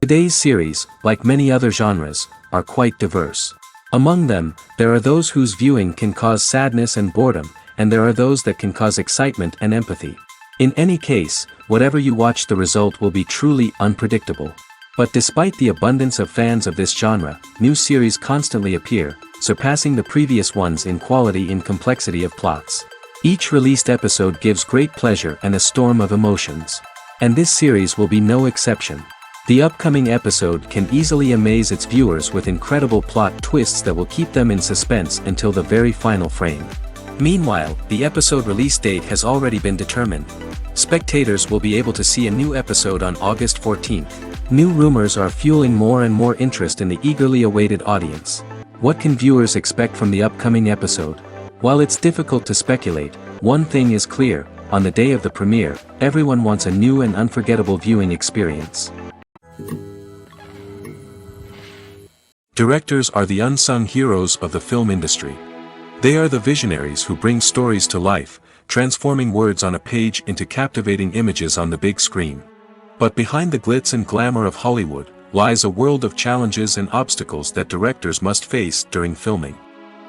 Today's series, like many other genres, are quite diverse. Among them, there are those whose viewing can cause sadness and boredom, and there are those that can cause excitement and empathy. In any case, whatever you watch, the result will be truly unpredictable. But despite the abundance of fans of this genre, new series constantly appear, surpassing the previous ones in quality and complexity of plots. Each released episode gives great pleasure and a storm of emotions. And this series will be no exception. The upcoming episode can easily amaze its viewers with incredible plot twists that will keep them in suspense until the very final frame. Meanwhile, the episode release date has already been determined. Spectators will be able to see a new episode on August 14th. New rumors are fueling more and more interest in the eagerly awaited audience. What can viewers expect from the upcoming episode? While it's difficult to speculate, one thing is clear: on the day of the premiere, everyone wants a new and unforgettable viewing experience. Directors are the unsung heroes of the film industry. They are the visionaries who bring stories to life, transforming words on a page into captivating images on the big screen. But behind the glitz and glamour of Hollywood, lies a world of challenges and obstacles that directors must face during filming.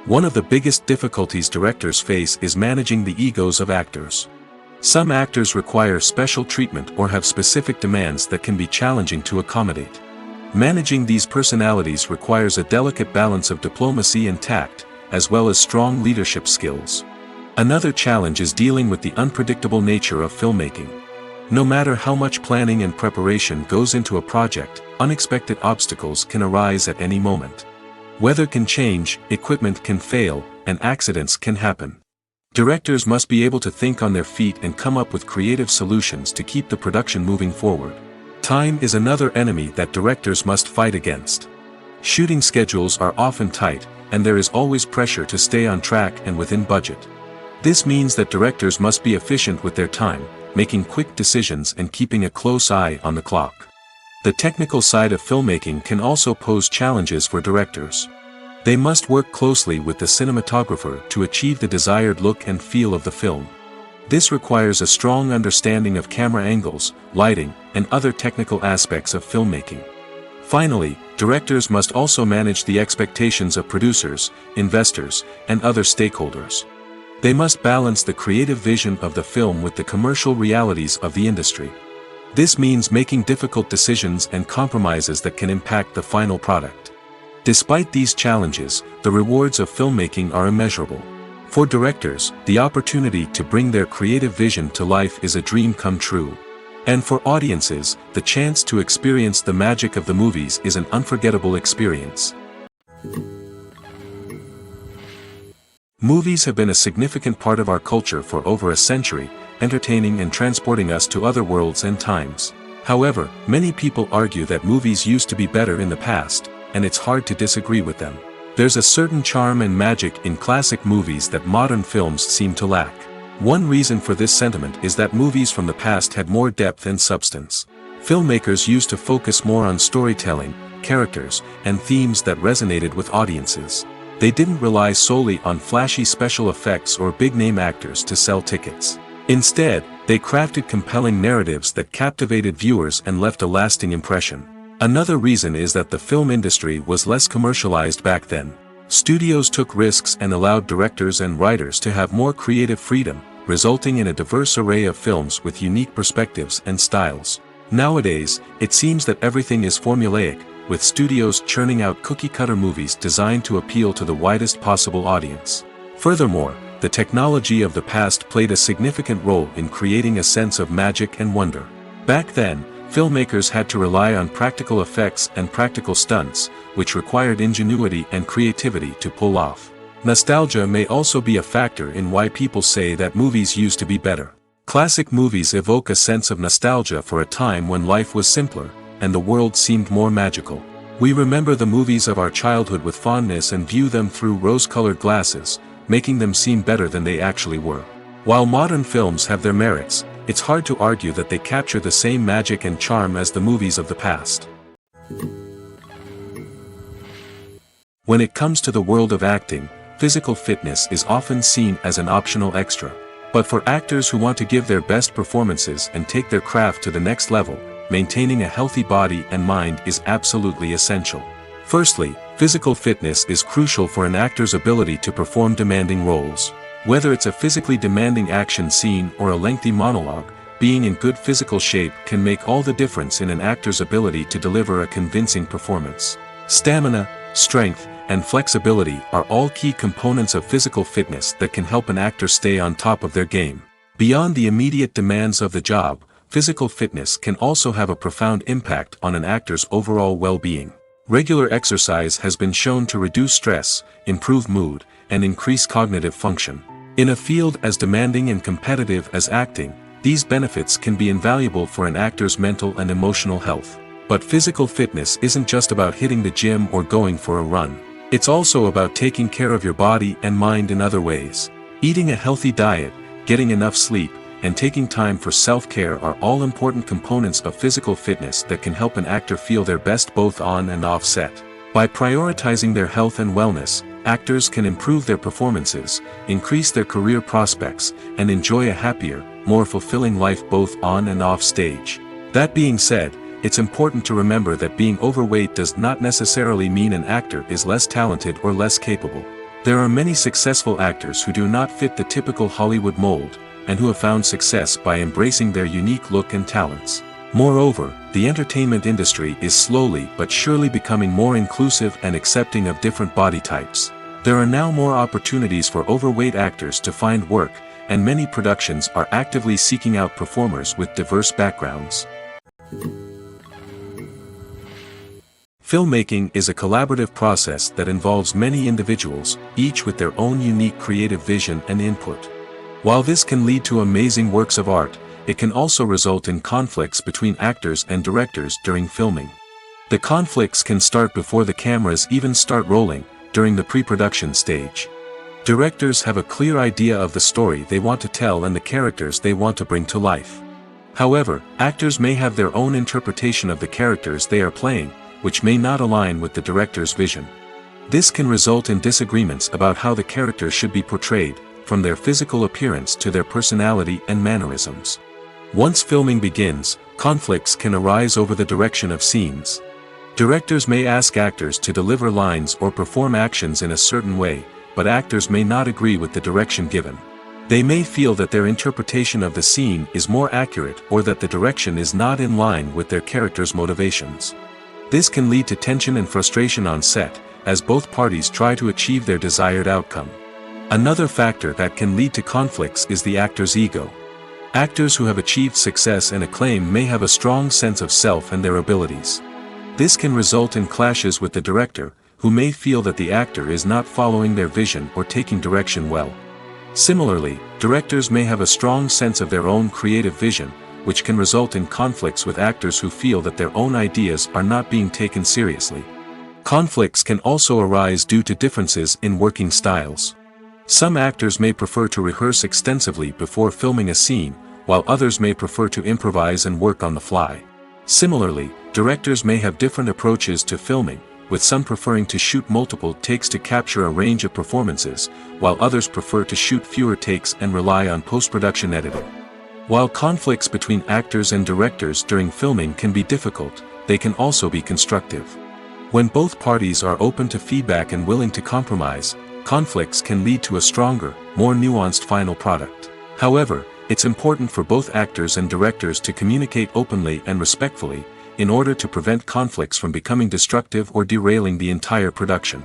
One of the biggest difficulties directors face is managing the egos of actors. Some actors require special treatment or have specific demands that can be challenging to accommodate. Managing these personalities requires a delicate balance of diplomacy and tact, as well as strong leadership skills. Another challenge is dealing with the unpredictable nature of filmmaking. No matter how much planning and preparation goes into a project, unexpected obstacles can arise at any moment. Weather can change, equipment can fail, and accidents can happen. Directors must be able to think on their feet and come up with creative solutions to keep the production moving forward. Time is another enemy that directors must fight against. Shooting schedules are often tight, and there is always pressure to stay on track and within budget. This means that directors must be efficient with their time, making quick decisions and keeping a close eye on the clock. The technical side of filmmaking can also pose challenges for directors. They must work closely with the cinematographer to achieve the desired look and feel of the film. This requires a strong understanding of camera angles, lighting, and other technical aspects of filmmaking. Finally, directors must also manage the expectations of producers, investors, and other stakeholders. They must balance the creative vision of the film with the commercial realities of the industry. This means making difficult decisions and compromises that can impact the final product. Despite these challenges, the rewards of filmmaking are immeasurable. For directors, the opportunity to bring their creative vision to life is a dream come true. And for audiences, the chance to experience the magic of the movies is an unforgettable experience. Movies have been a significant part of our culture for over a century, entertaining and transporting us to other worlds and times. However, many people argue that movies used to be better in the past, and it's hard to disagree with them. There's a certain charm and magic in classic movies that modern films seem to lack. One reason for this sentiment is that movies from the past had more depth and substance. Filmmakers used to focus more on storytelling, characters, and themes that resonated with audiences. They didn't rely solely on flashy special effects or big-name actors to sell tickets. Instead, they crafted compelling narratives that captivated viewers and left a lasting impression. Another reason is that the film industry was less commercialized back then. Studios took risks and allowed directors and writers to have more creative freedom, resulting in a diverse array of films with unique perspectives and styles. Nowadays, it seems that everything is formulaic, with studios churning out cookie-cutter movies designed to appeal to the widest possible audience. Furthermore, the technology of the past played a significant role in creating a sense of magic and wonder. Back then, filmmakers had to rely on practical effects and practical stunts, which required ingenuity and creativity to pull off. Nostalgia may also be a factor in why people say that movies used to be better. Classic movies evoke a sense of nostalgia for a time when life was simpler, and the world seemed more magical. We remember the movies of our childhood with fondness and view them through rose-colored glasses, making them seem better than they actually were. While modern films have their merits, it's hard to argue that they capture the same magic and charm as the movies of the past. When it comes to the world of acting, physical fitness is often seen as an optional extra. But for actors who want to give their best performances and take their craft to the next level, maintaining a healthy body and mind is absolutely essential. Firstly, physical fitness is crucial for an actor's ability to perform demanding roles. Whether it's a physically demanding action scene or a lengthy monologue, being in good physical shape can make all the difference in an actor's ability to deliver a convincing performance. Stamina, strength, and flexibility are all key components of physical fitness that can help an actor stay on top of their game. Beyond the immediate demands of the job, physical fitness can also have a profound impact on an actor's overall well-being. Regular exercise has been shown to reduce stress, improve mood, and increase cognitive function. In a field as demanding and competitive as acting, these benefits can be invaluable for an actor's mental and emotional health. But physical fitness isn't just about hitting the gym or going for a run. It's also about taking care of your body and mind in other ways. Eating a healthy diet, getting enough sleep, and taking time for self-care are all important components of physical fitness that can help an actor feel their best both on and off set. By prioritizing their health and wellness, actors can improve their performances, increase their career prospects, and enjoy a happier, more fulfilling life both on and off stage. That being said, it's important to remember that being overweight does not necessarily mean an actor is less talented or less capable. There are many successful actors who do not fit the typical Hollywood mold, and who have found success by embracing their unique look and talents. Moreover, the entertainment industry is slowly but surely becoming more inclusive and accepting of different body types. There are now more opportunities for overweight actors to find work, and many productions are actively seeking out performers with diverse backgrounds. Filmmaking is a collaborative process that involves many individuals, each with their own unique creative vision and input. While this can lead to amazing works of art, it can also result in conflicts between actors and directors during filming. The conflicts can start before the cameras even start rolling, during the pre-production stage. Directors have a clear idea of the story they want to tell and the characters they want to bring to life. However, actors may have their own interpretation of the characters they are playing, which may not align with the director's vision. This can result in disagreements about how the character should be portrayed, from their physical appearance to their personality and mannerisms. Once filming begins, conflicts can arise over the direction of scenes. Directors may ask actors to deliver lines or perform actions in a certain way, but actors may not agree with the direction given. They may feel that their interpretation of the scene is more accurate or that the direction is not in line with their character's motivations. This can lead to tension and frustration on set, as both parties try to achieve their desired outcome. Another factor that can lead to conflicts is the actor's ego. Actors who have achieved success and acclaim may have a strong sense of self and their abilities. This can result in clashes with the director, who may feel that the actor is not following their vision or taking direction well. Similarly, directors may have a strong sense of their own creative vision, which can result in conflicts with actors who feel that their own ideas are not being taken seriously. Conflicts can also arise due to differences in working styles. Some actors may prefer to rehearse extensively before filming a scene, while others may prefer to improvise and work on the fly. Similarly, directors may have different approaches to filming, with some preferring to shoot multiple takes to capture a range of performances, while others prefer to shoot fewer takes and rely on post-production editing. While conflicts between actors and directors during filming can be difficult, they can also be constructive. When both parties are open to feedback and willing to compromise, conflicts can lead to a stronger, more nuanced final product. However, it's important for both actors and directors to communicate openly and respectfully, in order to prevent conflicts from becoming destructive or derailing the entire production.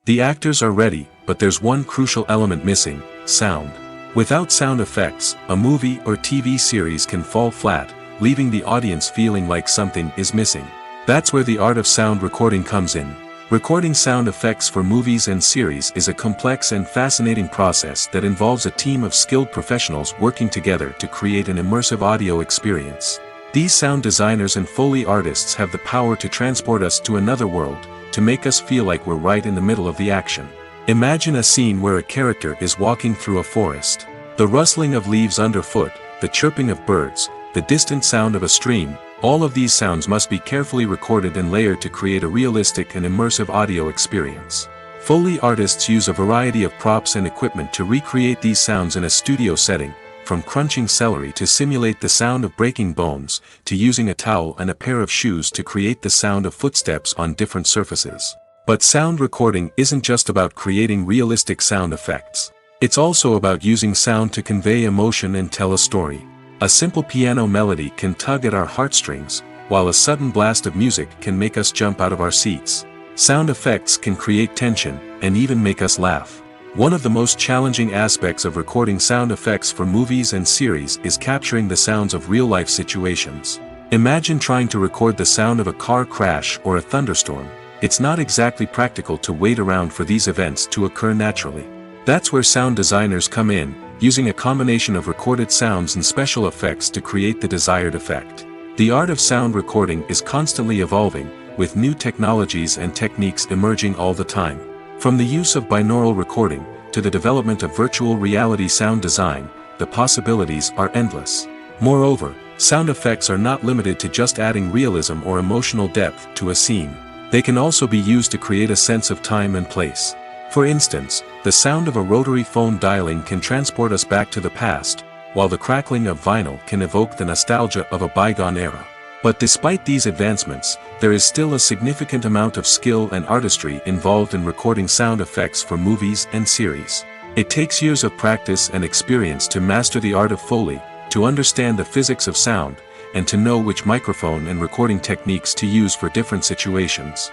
The actors are ready, but there's one crucial element missing: sound. Without sound effects, a movie or TV series can fall flat, leaving the audience feeling like something is missing. That's where the art of sound recording comes in. Recording sound effects for movies and series is a complex and fascinating process that involves a team of skilled professionals working together to create an immersive audio experience. These sound designers and Foley artists have the power to transport us to another world, to make us feel like we're right in the middle of the action. Imagine a scene where a character is walking through a forest. The rustling of leaves underfoot, the chirping of birds, the distant sound of a stream, all of these sounds must be carefully recorded and layered to create a realistic and immersive audio experience. Foley artists use a variety of props and equipment to recreate these sounds in a studio setting, from crunching celery to simulate the sound of breaking bones, to using a towel and a pair of shoes to create the sound of footsteps on different surfaces. But sound recording isn't just about creating realistic sound effects. It's also about using sound to convey emotion and tell a story. A simple piano melody can tug at our heartstrings, while a sudden blast of music can make us jump out of our seats. Sound effects can create tension, and even make us laugh. One of the most challenging aspects of recording sound effects for movies and series is capturing the sounds of real-life situations. Imagine trying to record the sound of a car crash or a thunderstorm. It's not exactly practical to wait around for these events to occur naturally. That's where sound designers come in, using a combination of recorded sounds and special effects to create the desired effect. The art of sound recording is constantly evolving, with new technologies and techniques emerging all the time. From the use of binaural recording, to the development of virtual reality sound design, the possibilities are endless. Moreover, sound effects are not limited to just adding realism or emotional depth to a scene. They can also be used to create a sense of time and place. For instance, the sound of a rotary phone dialing can transport us back to the past, while the crackling of vinyl can evoke the nostalgia of a bygone era. But despite these advancements, there is still a significant amount of skill and artistry involved in recording sound effects for movies and series. It takes years of practice and experience to master the art of Foley, to understand the physics of sound, and to know which microphone and recording techniques to use for different situations.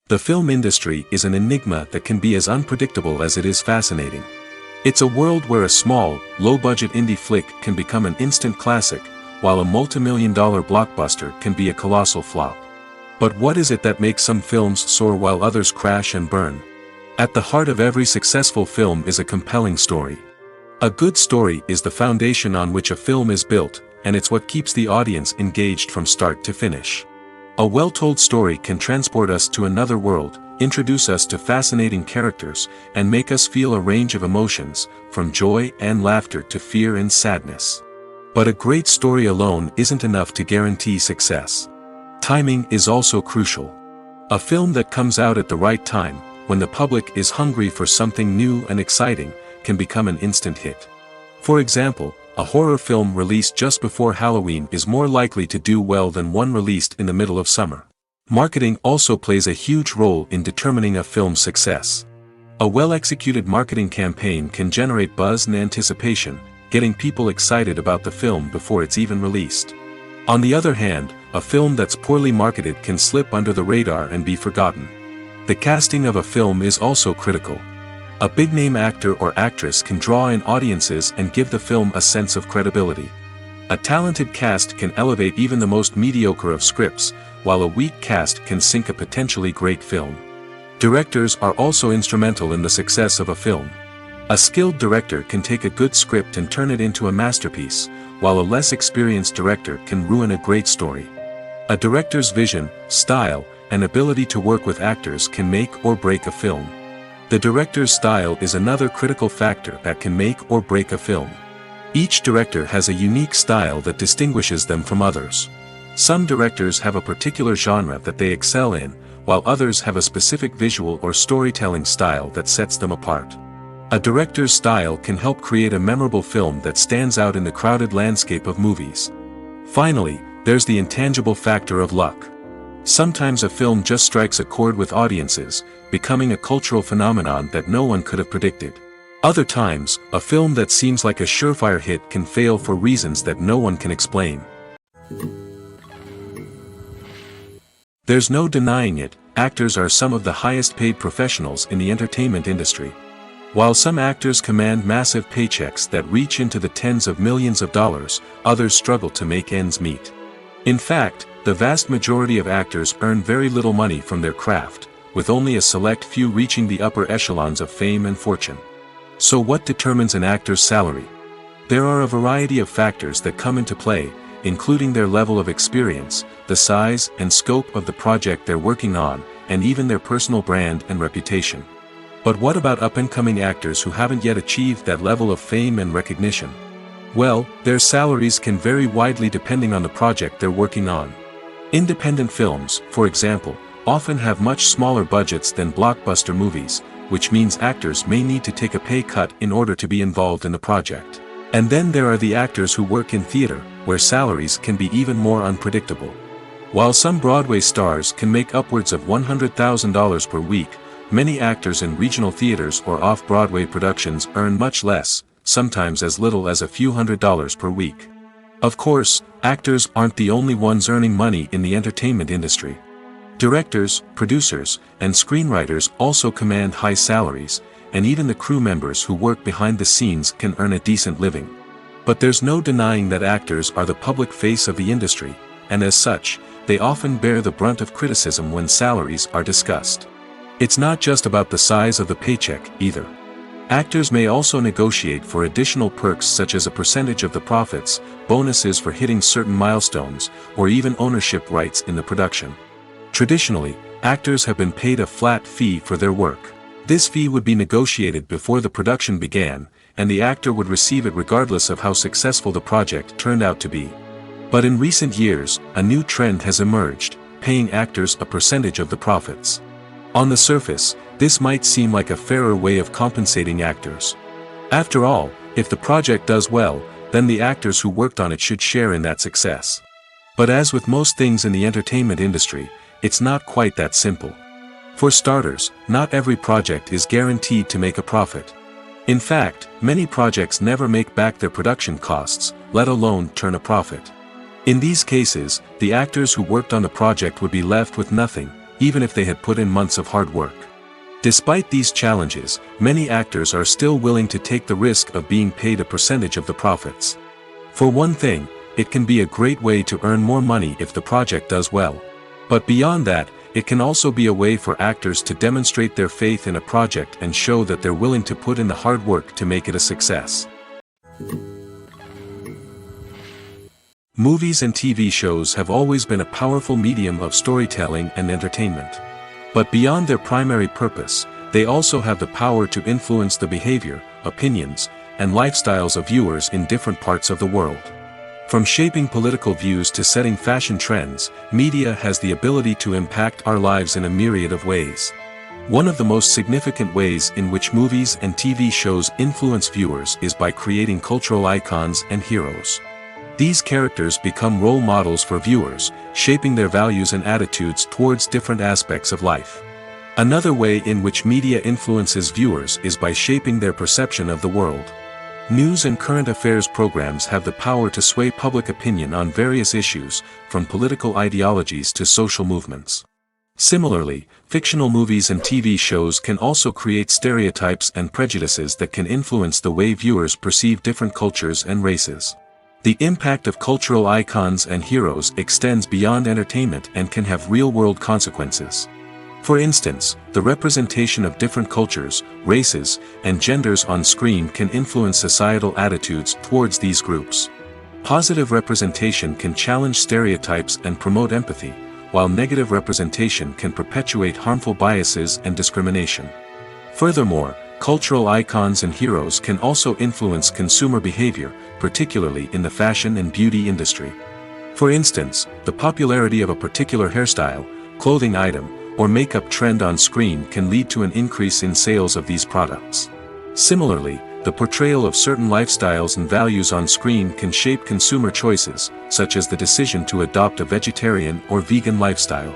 The film industry is an enigma that can be as unpredictable as it is fascinating. It's a world where a small, low-budget indie flick can become an instant classic, while a multi-million-dollar blockbuster can be a colossal flop. But what is it that makes some films soar while others crash and burn? At the heart of every successful film is a compelling story. A good story is the foundation on which a film is built, and it's what keeps the audience engaged from start to finish. A well-told story can transport us to another world, introduce us to fascinating characters, and make us feel a range of emotions, from joy and laughter to fear and sadness. But a great story alone isn't enough to guarantee success. Timing is also crucial. A film that comes out at the right time, when the public is hungry for something new and exciting, can become an instant hit. For example, a horror film released just before Halloween is more likely to do well than one released in the middle of summer. Marketing also plays a huge role in determining a film's success. A well-executed marketing campaign can generate buzz and anticipation, getting people excited about the film before it's even released. On the other hand, a film that's poorly marketed can slip under the radar and be forgotten. The casting of a film is also critical. A big-name actor or actress can draw in audiences and give the film a sense of credibility. A talented cast can elevate even the most mediocre of scripts, while a weak cast can sink a potentially great film. Directors are also instrumental in the success of a film. A skilled director can take a good script and turn it into a masterpiece, while a less experienced director can ruin a great story. A director's vision, style, and ability to work with actors can make or break a film. The director's style is another critical factor that can make or break a film. Each director has a unique style that distinguishes them from others. Some directors have a particular genre that they excel in, while others have a specific visual or storytelling style that sets them apart. A director's style can help create a memorable film that stands out in the crowded landscape of movies. Finally, there's the intangible factor of luck. Sometimes a film just strikes a chord with audiences, becoming a cultural phenomenon that no one could have predicted. Other times, a film that seems like a surefire hit can fail for reasons that no one can explain. There's no denying it, actors are some of the highest paid professionals in the entertainment industry. While some actors command massive paychecks that reach into the tens of millions of dollars, others struggle to make ends meet. In fact, the vast majority of actors earn very little money from their craft, with only a select few reaching the upper echelons of fame and fortune. So what determines an actor's salary? There are a variety of factors that come into play, including their level of experience, the size and scope of the project they're working on, and even their personal brand and reputation. But what about up-and-coming actors who haven't yet achieved that level of fame and recognition? Well, their salaries can vary widely depending on the project they're working on. Independent films, for example, often have much smaller budgets than blockbuster movies, which means actors may need to take a pay cut in order to be involved in the project. And then there are the actors who work in theater, where salaries can be even more unpredictable. While some Broadway stars can make upwards of $100,000 per week, many actors in regional theaters or off-Broadway productions earn much less, sometimes as little as a few $100s per week. Of course, actors aren't the only ones earning money in the entertainment industry. Directors, producers, and screenwriters also command high salaries, and even the crew members who work behind the scenes can earn a decent living. But there's no denying that actors are the public face of the industry, and as such, they often bear the brunt of criticism when salaries are discussed. It's not just about the size of the paycheck, either. Actors may also negotiate for additional perks such as a percentage of the profits, bonuses for hitting certain milestones, or even ownership rights in the production. Traditionally, actors have been paid a flat fee for their work. This fee would be negotiated before the production began, and the actor would receive it regardless of how successful the project turned out to be. But in recent years, a new trend has emerged, paying actors a percentage of the profits. On the surface, this might seem like a fairer way of compensating actors. After all, if the project does well, then the actors who worked on it should share in that success. But as with most things in the entertainment industry, it's not quite that simple. For starters, not every project is guaranteed to make a profit. In fact, many projects never make back their production costs, let alone turn a profit. In these cases, the actors who worked on the project would be left with nothing, even if they had put in months of hard work. Despite these challenges, many actors are still willing to take the risk of being paid a percentage of the profits. For one thing, it can be a great way to earn more money if the project does well. But beyond that, it can also be a way for actors to demonstrate their faith in a project and show that they're willing to put in the hard work to make it a success. Movies and TV shows have always been a powerful medium of storytelling and entertainment. But beyond their primary purpose, they also have the power to influence the behavior, opinions, and lifestyles of viewers in different parts of the world. From shaping political views to setting fashion trends, media has the ability to impact our lives in a myriad of ways. One of the most significant ways in which movies and TV shows influence viewers is by creating cultural icons and heroes. These characters become role models for viewers, shaping their values and attitudes towards different aspects of life. Another way in which media influences viewers is by shaping their perception of the world. News and current affairs programs have the power to sway public opinion on various issues, from political ideologies to social movements. Similarly, fictional movies and TV shows can also create stereotypes and prejudices that can influence the way viewers perceive different cultures and races. The impact of cultural icons and heroes extends beyond entertainment and can have real-world consequences. For instance, the representation of different cultures, races, and genders on screen can influence societal attitudes towards these groups. Positive representation can challenge stereotypes and promote empathy, while negative representation can perpetuate harmful biases and discrimination. Furthermore, cultural icons and heroes can also influence consumer behavior, particularly in the fashion and beauty industry. For instance, the popularity of a particular hairstyle, clothing item, or makeup trend on screen can lead to an increase in sales of these products. Similarly, the portrayal of certain lifestyles and values on screen can shape consumer choices, such as the decision to adopt a vegetarian or vegan lifestyle.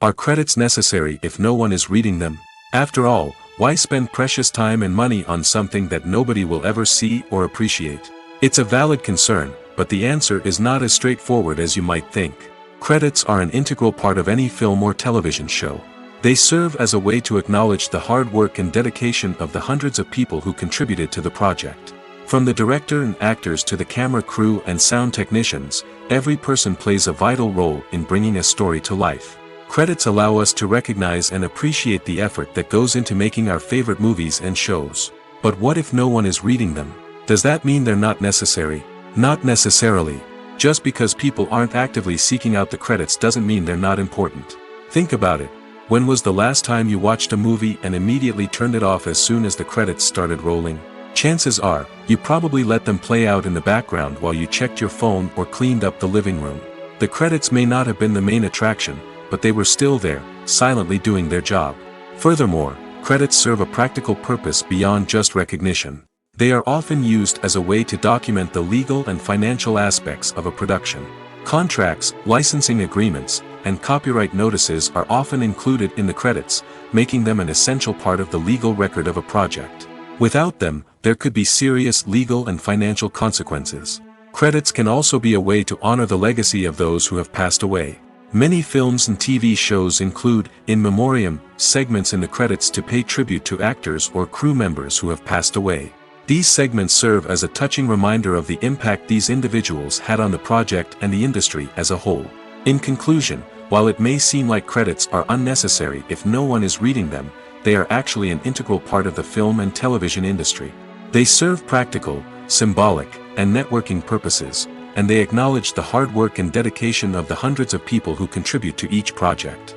Are credits necessary if no one is reading them? After all, why spend precious time and money on something that nobody will ever see or appreciate? It's a valid concern, but the answer is not as straightforward as you might think. Credits are an integral part of any film or television show. They serve as a way to acknowledge the hard work and dedication of the hundreds of people who contributed to the project. From the director and actors to the camera crew and sound technicians, every person plays a vital role in bringing a story to life. Credits allow us to recognize and appreciate the effort that goes into making our favorite movies and shows. But what if no one is reading them? Does that mean they're not necessary? Not necessarily. Just because people aren't actively seeking out the credits doesn't mean they're not important. Think about it. When was the last time you watched a movie and immediately turned it off as soon as the credits started rolling? Chances are, you probably let them play out in the background while you checked your phone or cleaned up the living room. The credits may not have been the main attraction, but they were still there, silently doing their job. Furthermore, credits serve a practical purpose beyond just recognition. They are often used as a way to document the legal and financial aspects of a production. Contracts, licensing agreements, and copyright notices are often included in the credits, making them an essential part of the legal record of a project. Without them, there could be serious legal and financial consequences. Credits can also be a way to honor the legacy of those who have passed away. Many films and TV shows include, in memoriam, segments in the credits to pay tribute to actors or crew members who have passed away. These segments serve as a touching reminder of the impact these individuals had on the project and the industry as a whole. In conclusion, while it may seem like credits are unnecessary if no one is reading them, they are actually an integral part of the film and television industry. They serve practical, symbolic, and networking purposes, and they acknowledge the hard work and dedication of the hundreds of people who contribute to each project.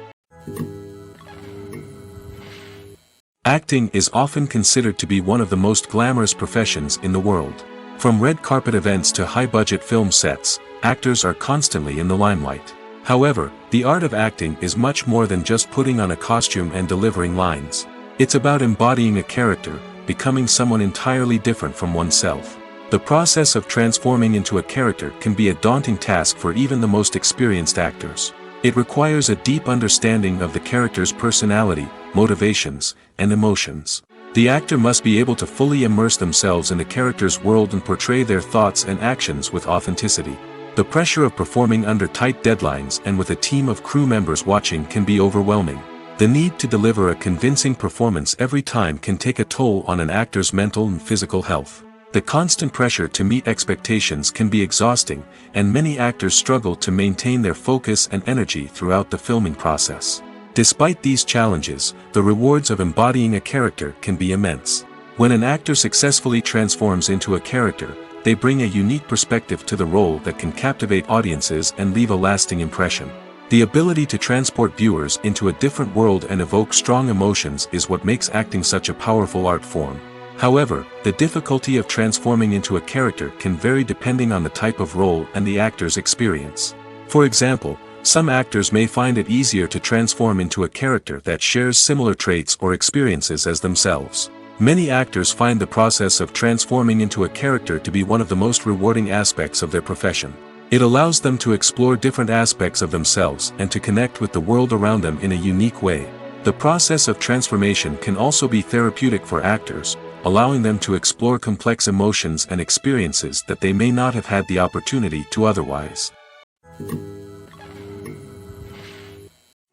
Acting is often considered to be one of the most glamorous professions in the world. From red carpet events to high-budget film sets, actors are constantly in the limelight. However, the art of acting is much more than just putting on a costume and delivering lines. It's about embodying a character, becoming someone entirely different from oneself. The process of transforming into a character can be a daunting task for even the most experienced actors. It requires a deep understanding of the character's personality, motivations, and emotions. The actor must be able to fully immerse themselves in the character's world and portray their thoughts and actions with authenticity. The pressure of performing under tight deadlines and with a team of crew members watching can be overwhelming. The need to deliver a convincing performance every time can take a toll on an actor's mental and physical health. The constant pressure to meet expectations can be exhausting, and many actors struggle to maintain their focus and energy throughout the filming process. Despite these challenges, the rewards of embodying a character can be immense. When an actor successfully transforms into a character, they bring a unique perspective to the role that can captivate audiences and leave a lasting impression. The ability to transport viewers into a different world and evoke strong emotions is what makes acting such a powerful art form. However, the difficulty of transforming into a character can vary depending on the type of role and the actor's experience. For example, some actors may find it easier to transform into a character that shares similar traits or experiences as themselves. Many actors find the process of transforming into a character to be one of the most rewarding aspects of their profession. It allows them to explore different aspects of themselves and to connect with the world around them in a unique way. The process of transformation can also be therapeutic for actors, allowing them to explore complex emotions and experiences that they may not have had the opportunity to otherwise.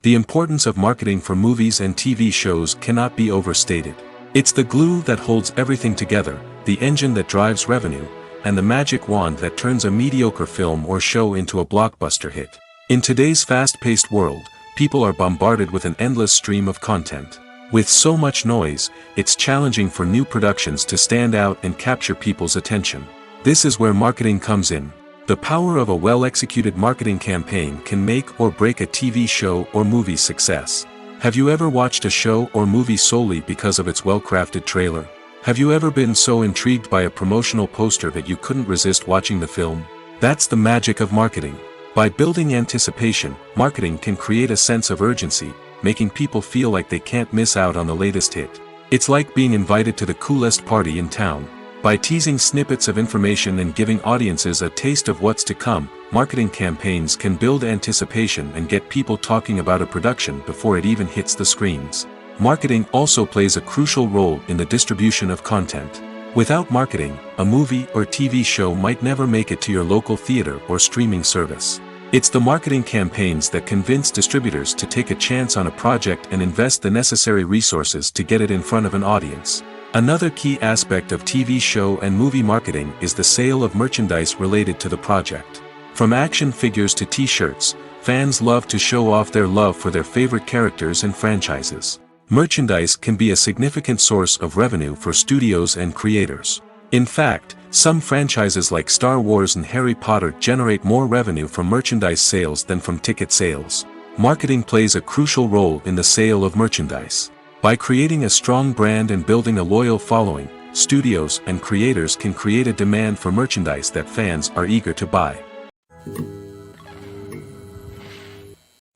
The importance of marketing for movies and TV shows cannot be overstated. It's the glue that holds everything together, the engine that drives revenue, and the magic wand that turns a mediocre film or show into a blockbuster hit. In today's fast-paced world, people are bombarded with an endless stream of content. With so much noise, it's challenging for new productions to stand out and capture people's attention. This is where marketing comes in. The power of a well-executed marketing campaign can make or break a TV show or movie's success. Have you ever watched a show or movie solely because of its well-crafted trailer? Have you ever been so intrigued by a promotional poster that you couldn't resist watching the film? That's the magic of marketing. By building anticipation, marketing can create a sense of urgency, making people feel like they can't miss out on the latest hit. It's like being invited to the coolest party in town. By teasing snippets of information and giving audiences a taste of what's to come, marketing campaigns can build anticipation and get people talking about a production before it even hits the screens. Marketing also plays a crucial role in the distribution of content. Without marketing, a movie or TV show might never make it to your local theater or streaming service. It's the marketing campaigns that convince distributors to take a chance on a project and invest the necessary resources to get it in front of an audience. Another key aspect of TV show and movie marketing is the sale of merchandise related to the project. From action figures to t-shirts, fans love to show off their love for their favorite characters and franchises. Merchandise can be a significant source of revenue for studios and creators. In fact, some franchises like Star Wars and Harry Potter generate more revenue from merchandise sales than from ticket sales. Marketing plays a crucial role in the sale of merchandise. By creating a strong brand and building a loyal following, studios and creators can create a demand for merchandise that fans are eager to buy.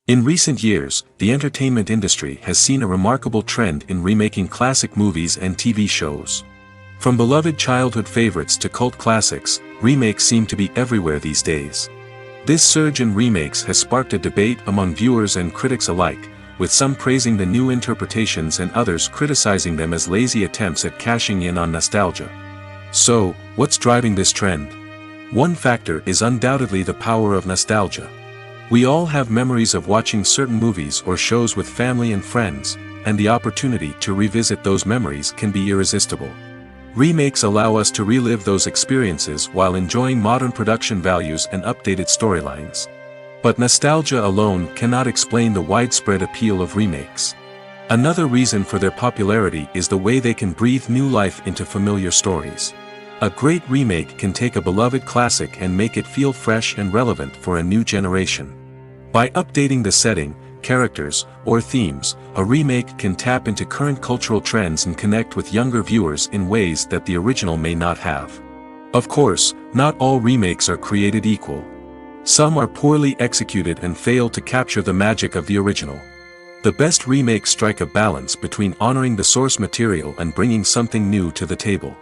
In recent years, the entertainment industry has seen a remarkable trend in remaking classic movies and TV shows. From beloved childhood favorites to cult classics, remakes seem to be everywhere these days. This surge in remakes has sparked a debate among viewers and critics alike, with some praising the new interpretations and others criticizing them as lazy attempts at cashing in on nostalgia. So, what's driving this trend? One factor is undoubtedly the power of nostalgia. We all have memories of watching certain movies or shows with family and friends, and the opportunity to revisit those memories can be irresistible. Remakes allow us to relive those experiences while enjoying modern production values and updated storylines. But nostalgia alone cannot explain the widespread appeal of remakes. Another reason for their popularity is the way they can breathe new life into familiar stories. A great remake can take a beloved classic and make it feel fresh and relevant for a new generation. By updating the setting, characters, or themes, a remake can tap into current cultural trends and connect with younger viewers in ways that the original may not have. Of course, not all remakes are created equal. Some are poorly executed and fail to capture the magic of the original. The best remakes strike a balance between honoring the source material and bringing something new to the table.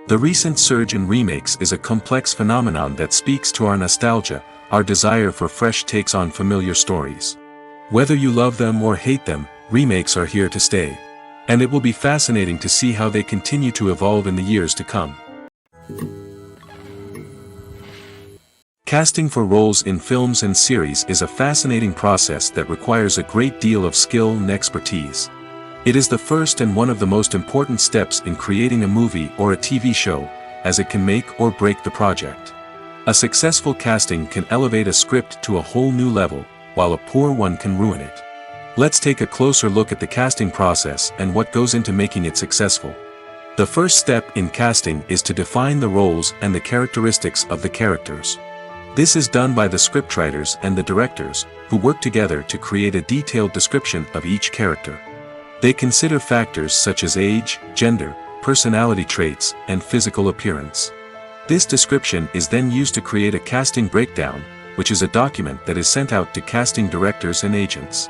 The recent surge in remakes is a complex phenomenon that speaks to our nostalgia, our desire for fresh takes on familiar stories. Whether you love them or hate them, remakes are here to stay. And it will be fascinating to see how they continue to evolve in the years to come. Casting for roles in films and series is a fascinating process that requires a great deal of skill and expertise. It is the first and one of the most important steps in creating a movie or a TV show, as it can make or break the project. A successful casting can elevate a script to a whole new level, while a poor one can ruin it. Let's take a closer look at the casting process and what goes into making it successful. The first step in casting is to define the roles and the characteristics of the characters. This is done by the scriptwriters and the directors, who work together to create a detailed description of each character. They consider factors such as age, gender, personality traits, and physical appearance. This description is then used to create a casting breakdown, which is a document that is sent out to casting directors and agents.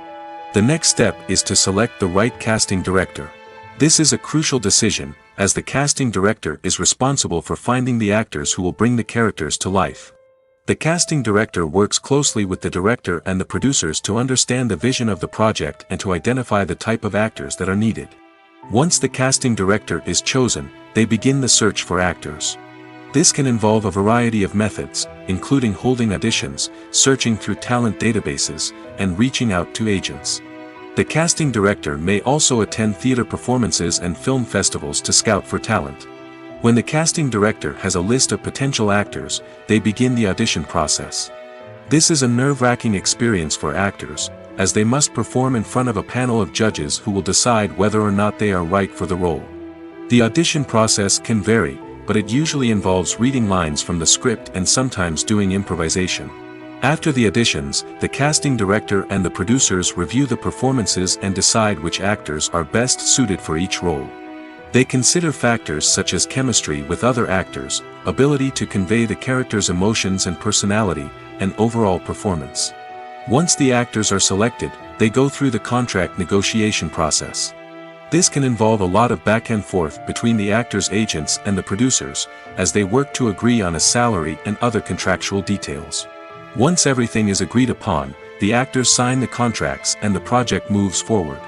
The next step is to select the right casting director. This is a crucial decision, as the casting director is responsible for finding the actors who will bring the characters to life. The casting director works closely with the director and the producers to understand the vision of the project and to identify the type of actors that are needed. Once the casting director is chosen, they begin the search for actors. This can involve a variety of methods, including holding auditions, searching through talent databases, and reaching out to agents. The casting director may also attend theater performances and film festivals to scout for talent. When the casting director has a list of potential actors, they begin the audition process. This is a nerve-wracking experience for actors, as they must perform in front of a panel of judges who will decide whether or not they are right for the role. The audition process can vary, but it usually involves reading lines from the script and sometimes doing improvisation. After the auditions, the casting director and the producers review the performances and decide which actors are best suited for each role. They consider factors such as chemistry with other actors, ability to convey the character's emotions and personality, and overall performance. Once the actors are selected, they go through the contract negotiation process. This can involve a lot of back and forth between the actors' agents and the producers, as they work to agree on a salary and other contractual details. Once everything is agreed upon, the actors sign the contracts and the project moves forward.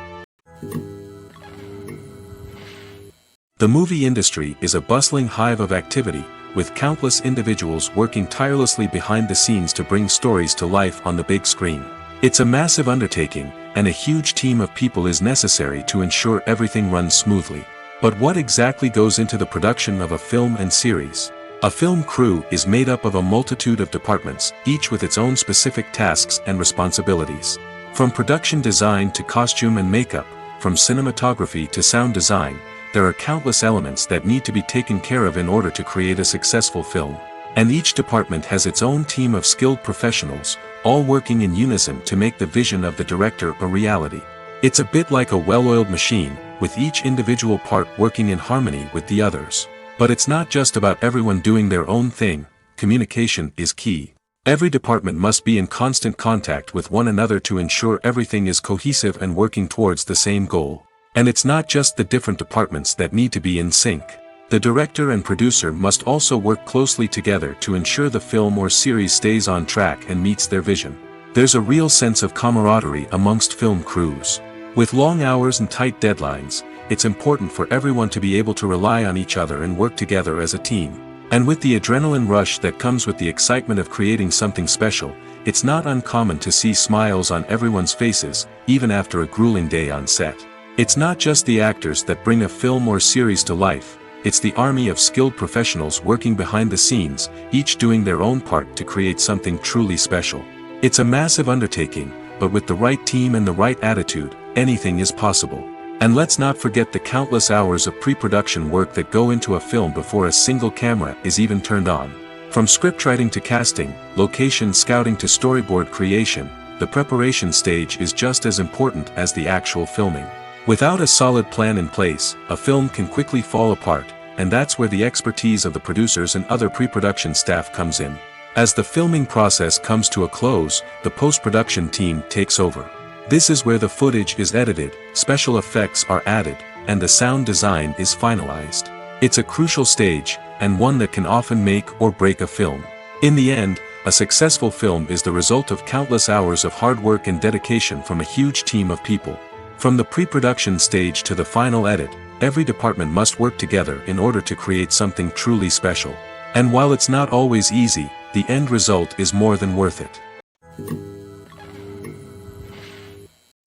The movie industry is a bustling hive of activity, with countless individuals working tirelessly behind the scenes to bring stories to life on the big screen. It's a massive undertaking, and a huge team of people is necessary to ensure everything runs smoothly. But what exactly goes into the production of a film and series? A film crew is made up of a multitude of departments, each with its own specific tasks and responsibilities. From production design to costume and makeup, from cinematography to sound design, there are countless elements that need to be taken care of in order to create a successful film. And each department has its own team of skilled professionals, all working in unison to make the vision of the director a reality. It's a bit like a well-oiled machine, with each individual part working in harmony with the others. But it's not just about everyone doing their own thing, communication is key. Every department must be in constant contact with one another to ensure everything is cohesive and working towards the same goal. And it's not just the different departments that need to be in sync. The director and producer must also work closely together to ensure the film or series stays on track and meets their vision. There's a real sense of camaraderie amongst film crews. With long hours and tight deadlines, it's important for everyone to be able to rely on each other and work together as a team. And with the adrenaline rush that comes with the excitement of creating something special, it's not uncommon to see smiles on everyone's faces, even after a grueling day on set. It's not just the actors that bring a film or series to life, it's the army of skilled professionals working behind the scenes, each doing their own part to create something truly special. It's a massive undertaking, but with the right team and the right attitude, anything is possible. And let's not forget the countless hours of pre-production work that go into a film before a single camera is even turned on. From scriptwriting to casting, location scouting to storyboard creation, the preparation stage is just as important as the actual filming. Without a solid plan in place, a film can quickly fall apart, and that's where the expertise of the producers and other pre-production staff comes in. As the filming process comes to a close, the post-production team takes over. This is where the footage is edited, special effects are added, and the sound design is finalized. It's a crucial stage, and one that can often make or break a film. In the end, a successful film is the result of countless hours of hard work and dedication from a huge team of people. From the pre-production stage to the final edit, every department must work together in order to create something truly special. And while it's not always easy, the end result is more than worth it.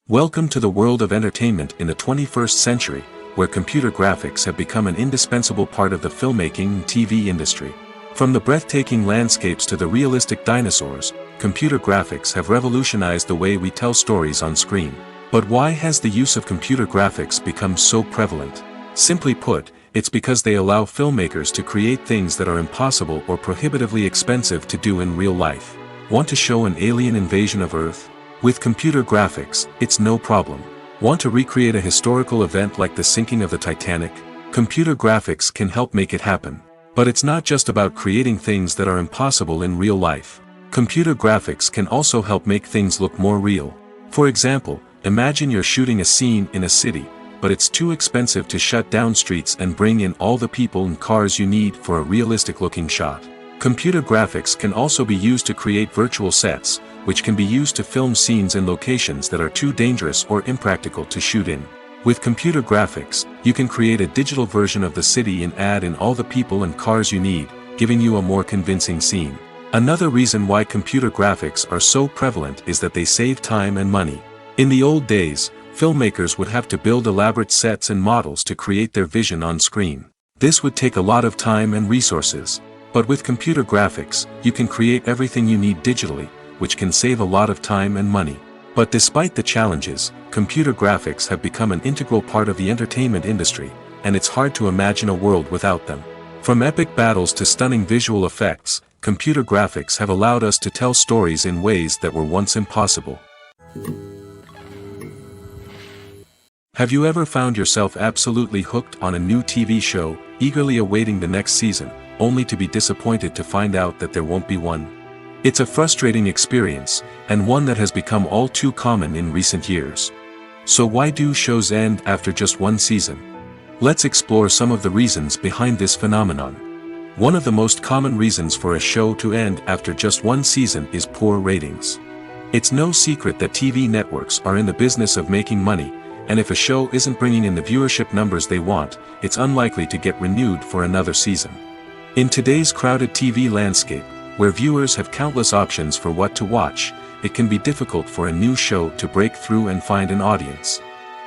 Welcome to the world of entertainment in the 21st century, where computer graphics have become an indispensable part of the filmmaking and TV industry. From the breathtaking landscapes to the realistic dinosaurs, computer graphics have revolutionized the way we tell stories on screen. But why has the use of computer graphics become so prevalent? Simply put, it's because they allow filmmakers to create things that are impossible or prohibitively expensive to do in real life. Want to show an alien invasion of Earth? With computer graphics, it's no problem. Want to recreate a historical event like the sinking of the Titanic? Computer graphics can help make it happen. But it's not just about creating things that are impossible in real life. Computer graphics can also help make things look more real. For example, imagine you're shooting a scene in a city, but it's too expensive to shut down streets and bring in all the people and cars you need for a realistic-looking shot. Computer graphics can also be used to create virtual sets, which can be used to film scenes in locations that are too dangerous or impractical to shoot in. With computer graphics, you can create a digital version of the city and add in all the people and cars you need, giving you a more convincing scene. Another reason why computer graphics are so prevalent is that they save time and money. In the old days, filmmakers would have to build elaborate sets and models to create their vision on screen. This would take a lot of time and resources. But with computer graphics, you can create everything you need digitally, which can save a lot of time and money. But despite the challenges, computer graphics have become an integral part of the entertainment industry, and it's hard to imagine a world without them. From epic battles to stunning visual effects, computer graphics have allowed us to tell stories in ways that were once impossible. Have you ever found yourself absolutely hooked on a new TV show, eagerly awaiting the next season, only to be disappointed to find out that there won't be one? It's a frustrating experience, and one that has become all too common in recent years. So why do shows end after just one season? Let's explore some of the reasons behind this phenomenon. One of the most common reasons for a show to end after just one season is poor ratings. It's no secret that TV networks are in the business of making money, and if a show isn't bringing in the viewership numbers they want, it's unlikely to get renewed for another season. In today's crowded TV landscape, where viewers have countless options for what to watch, it can be difficult for a new show to break through and find an audience.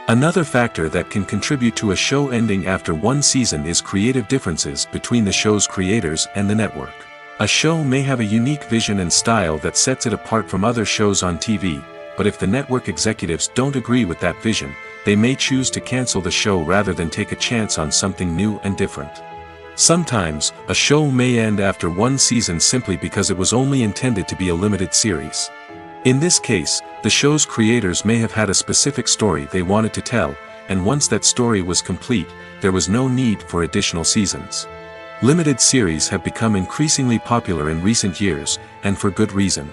Another factor that can contribute to a show ending after one season is creative differences between the show's creators and the network. A show may have a unique vision and style that sets it apart from other shows on TV, but if the network executives don't agree with that vision, they may choose to cancel the show rather than take a chance on something new and different. Sometimes, a show may end after one season simply because it was only intended to be a limited series. In this case, the show's creators may have had a specific story they wanted to tell, and once that story was complete, there was no need for additional seasons. Limited series have become increasingly popular in recent years, and for good reason.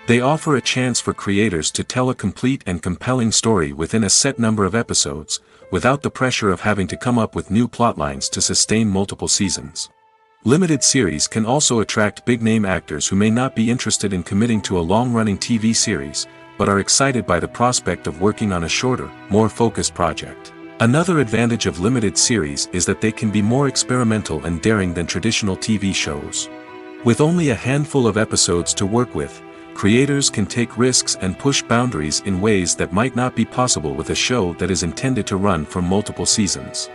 They offer a chance for creators to tell a complete and compelling story within a set number of episodes, without the pressure of having to come up with new plotlines to sustain multiple seasons. Limited series can also attract big-name actors who may not be interested in committing to a long-running TV series, but are excited by the prospect of working on a shorter, more focused project. Another advantage of limited series is that they can be more experimental and daring than traditional TV shows. With only a handful of episodes to work with, creators can take risks and push boundaries in ways that might not be possible with a show that is intended to run for multiple seasons.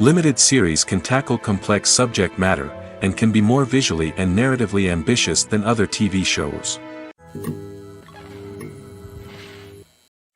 Limited series can tackle complex subject matter, and can be more visually and narratively ambitious than other TV shows.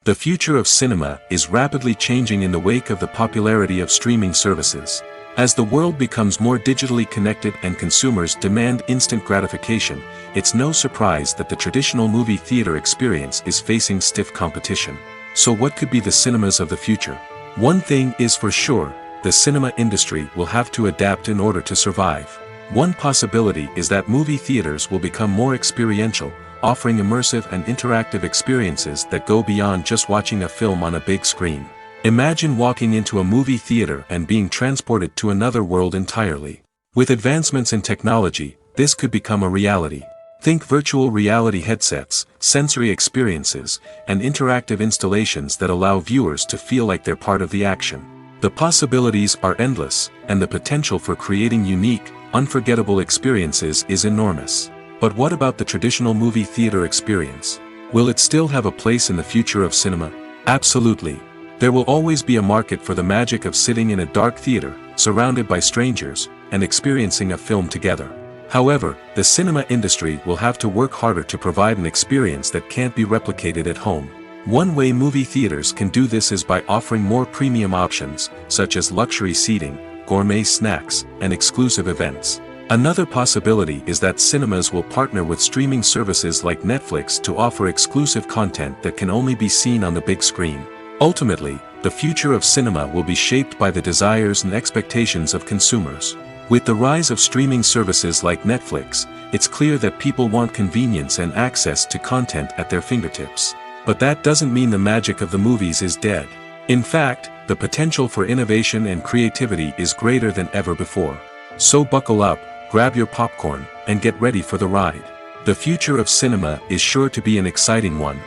The future of cinema is rapidly changing in the wake of the popularity of streaming services. As the world becomes more digitally connected and consumers demand instant gratification, it's no surprise that the traditional movie theater experience is facing stiff competition. So what could be the cinemas of the future? One thing is for sure, the cinema industry will have to adapt in order to survive. One possibility is that movie theaters will become more experiential, offering immersive and interactive experiences that go beyond just watching a film on a big screen. Imagine walking into a movie theater and being transported to another world entirely. With advancements in technology, this could become a reality. Think virtual reality headsets, sensory experiences, and interactive installations that allow viewers to feel like they're part of the action. The possibilities are endless, and the potential for creating unique, unforgettable experiences is enormous. But what about the traditional movie theater experience? Will it still have a place in the future of cinema? Absolutely. There will always be a market for the magic of sitting in a dark theater, surrounded by strangers, and experiencing a film together. However, the cinema industry will have to work harder to provide an experience that can't be replicated at home. One way movie theaters can do this is by offering more premium options, such as luxury seating, gourmet snacks, and exclusive events. Another possibility is that cinemas will partner with streaming services like Netflix to offer exclusive content that can only be seen on the big screen. Ultimately, the future of cinema will be shaped by the desires and expectations of consumers. With the rise of streaming services like Netflix, it's clear that people want convenience and access to content at their fingertips. But that doesn't mean the magic of the movies is dead. In fact, the potential for innovation and creativity is greater than ever before. So buckle up, grab your popcorn, and get ready for the ride. The future of cinema is sure to be an exciting one.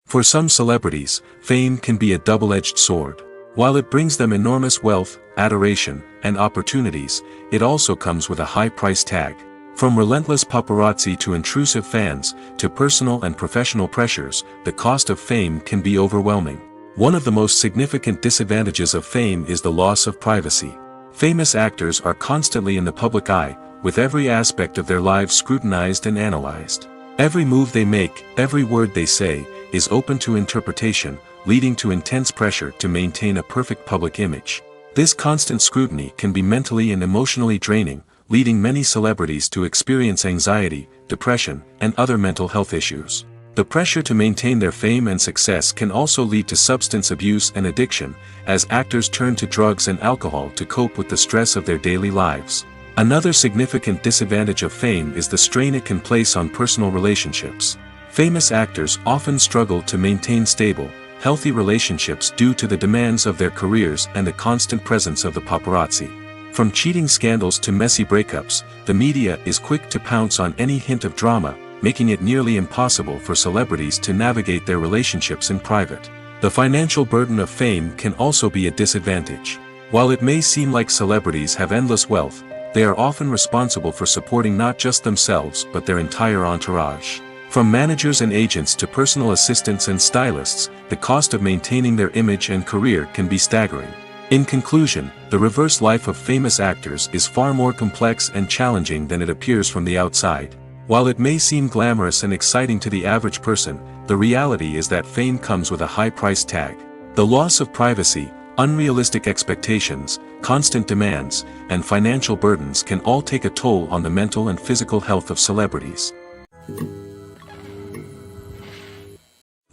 For some celebrities, fame can be a double-edged sword. While it brings them enormous wealth, adoration, and opportunities, it also comes with a high price tag. From relentless paparazzi to intrusive fans, to personal and professional pressures, the cost of fame can be overwhelming. One of the most significant disadvantages of fame is the loss of privacy. Famous actors are constantly in the public eye, with every aspect of their lives scrutinized and analyzed. Every move they make, every word they say, is open to interpretation, leading to intense pressure to maintain a perfect public image. This constant scrutiny can be mentally and emotionally draining, leading many celebrities to experience anxiety, depression, and other mental health issues. The pressure to maintain their fame and success can also lead to substance abuse and addiction, as actors turn to drugs and alcohol to cope with the stress of their daily lives. Another significant disadvantage of fame is the strain it can place on personal relationships. Famous actors often struggle to maintain stable, healthy relationships due to the demands of their careers and the constant presence of the paparazzi. From cheating scandals to messy breakups, the media is quick to pounce on any hint of drama, making it nearly impossible for celebrities to navigate their relationships in private. The financial burden of fame can also be a disadvantage. While it may seem like celebrities have endless wealth, they are often responsible for supporting not just themselves but their entire entourage. From managers and agents to personal assistants and stylists, the cost of maintaining their image and career can be staggering. In conclusion, the reverse life of famous actors is far more complex and challenging than it appears from the outside. While it may seem glamorous and exciting to the average person, the reality is that fame comes with a high price tag. The loss of privacy, unrealistic expectations, constant demands, and financial burdens can all take a toll on the mental and physical health of celebrities.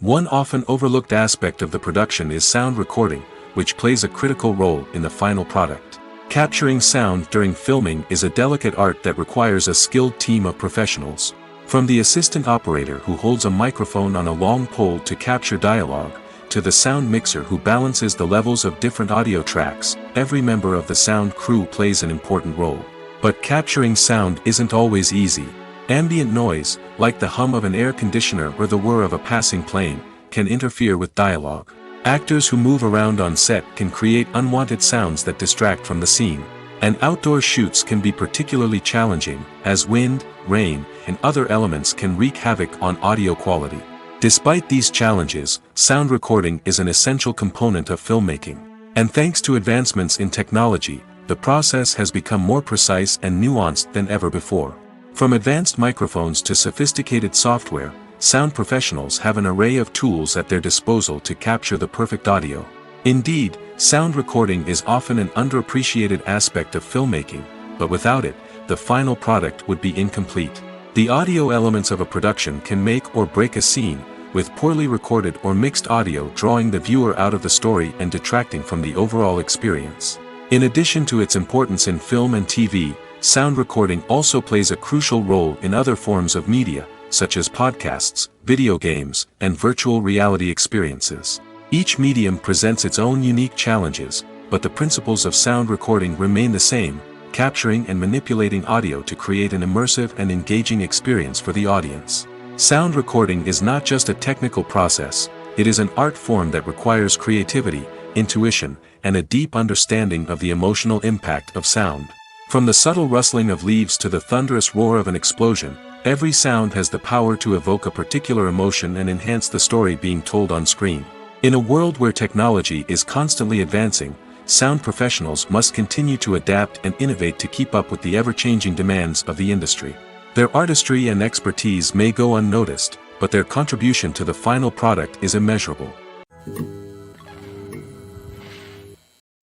One often overlooked aspect of the production is sound recording, which plays a critical role in the final product. Capturing sound during filming is a delicate art that requires a skilled team of professionals. From the assistant operator who holds a microphone on a long pole to capture dialogue, to the sound mixer who balances the levels of different audio tracks, every member of the sound crew plays an important role. But capturing sound isn't always easy. Ambient noise, like the hum of an air conditioner or the whir of a passing plane, can interfere with dialogue. Actors who move around on set can create unwanted sounds that distract from the scene. And outdoor shoots can be particularly challenging, as wind, rain, and other elements can wreak havoc on audio quality. Despite these challenges, sound recording is an essential component of filmmaking. And thanks to advancements in technology, the process has become more precise and nuanced than ever before. From advanced microphones to sophisticated software, sound professionals have an array of tools at their disposal to capture the perfect audio. Indeed, sound recording is often an underappreciated aspect of filmmaking, but without it, the final product would be incomplete. The audio elements of a production can make or break a scene, with poorly recorded or mixed audio drawing the viewer out of the story and detracting from the overall experience. In addition to its importance in film and TV, sound recording also plays a crucial role in other forms of media, such as podcasts, video games, and virtual reality experiences. Each medium presents its own unique challenges, but the principles of sound recording remain the same, capturing and manipulating audio to create an immersive and engaging experience for the audience. Sound recording is not just a technical process, it is an art form that requires creativity, intuition, and a deep understanding of the emotional impact of sound. From the subtle rustling of leaves to the thunderous roar of an explosion, every sound has the power to evoke a particular emotion and enhance the story being told on screen. In a world where technology is constantly advancing, sound professionals must continue to adapt and innovate to keep up with the ever-changing demands of the industry. Their artistry and expertise may go unnoticed, but their contribution to the final product is immeasurable.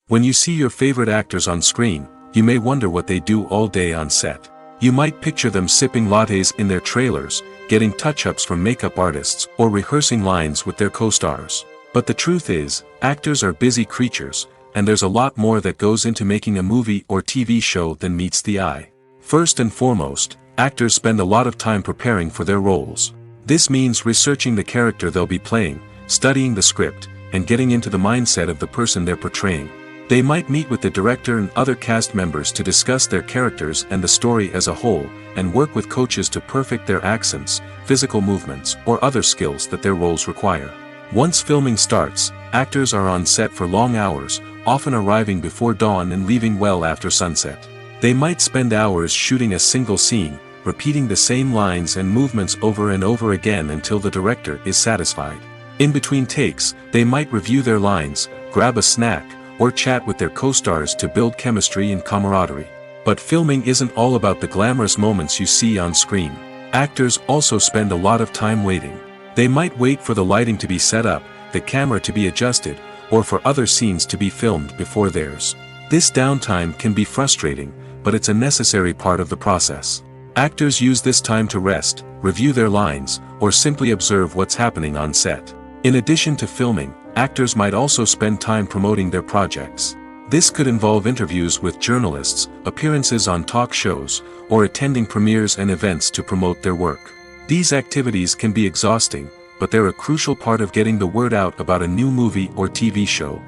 When you see your favorite actors on screen, you may wonder what they do all day on set. You might picture them sipping lattes in their trailers, getting touch-ups from makeup artists, or rehearsing lines with their co-stars. But the truth is, actors are busy creatures, and there's a lot more that goes into making a movie or TV show than meets the eye. First and foremost, actors spend a lot of time preparing for their roles. This means researching the character they'll be playing, studying the script, and getting into the mindset of the person they're portraying. They might meet with the director and other cast members to discuss their characters and the story as a whole, and work with coaches to perfect their accents, physical movements, or other skills that their roles require. Once filming starts, actors are on set for long hours, often arriving before dawn and leaving well after sunset. They might spend hours shooting a single scene, repeating the same lines and movements over and over again until the director is satisfied. In between takes, they might review their lines, grab a snack, or chat with their co-stars to build chemistry and camaraderie. But filming isn't all about the glamorous moments you see on screen. Actors also spend a lot of time waiting. They might wait for the lighting to be set up, the camera to be adjusted, or for other scenes to be filmed before theirs. This downtime can be frustrating, but it's a necessary part of the process. Actors use this time to rest, review their lines, or simply observe what's happening on set. In addition to filming, actors might also spend time promoting their projects. This could involve interviews with journalists, appearances on talk shows, or attending premieres and events to promote their work. These activities can be exhausting, but they're a crucial part of getting the word out about a new movie or TV show.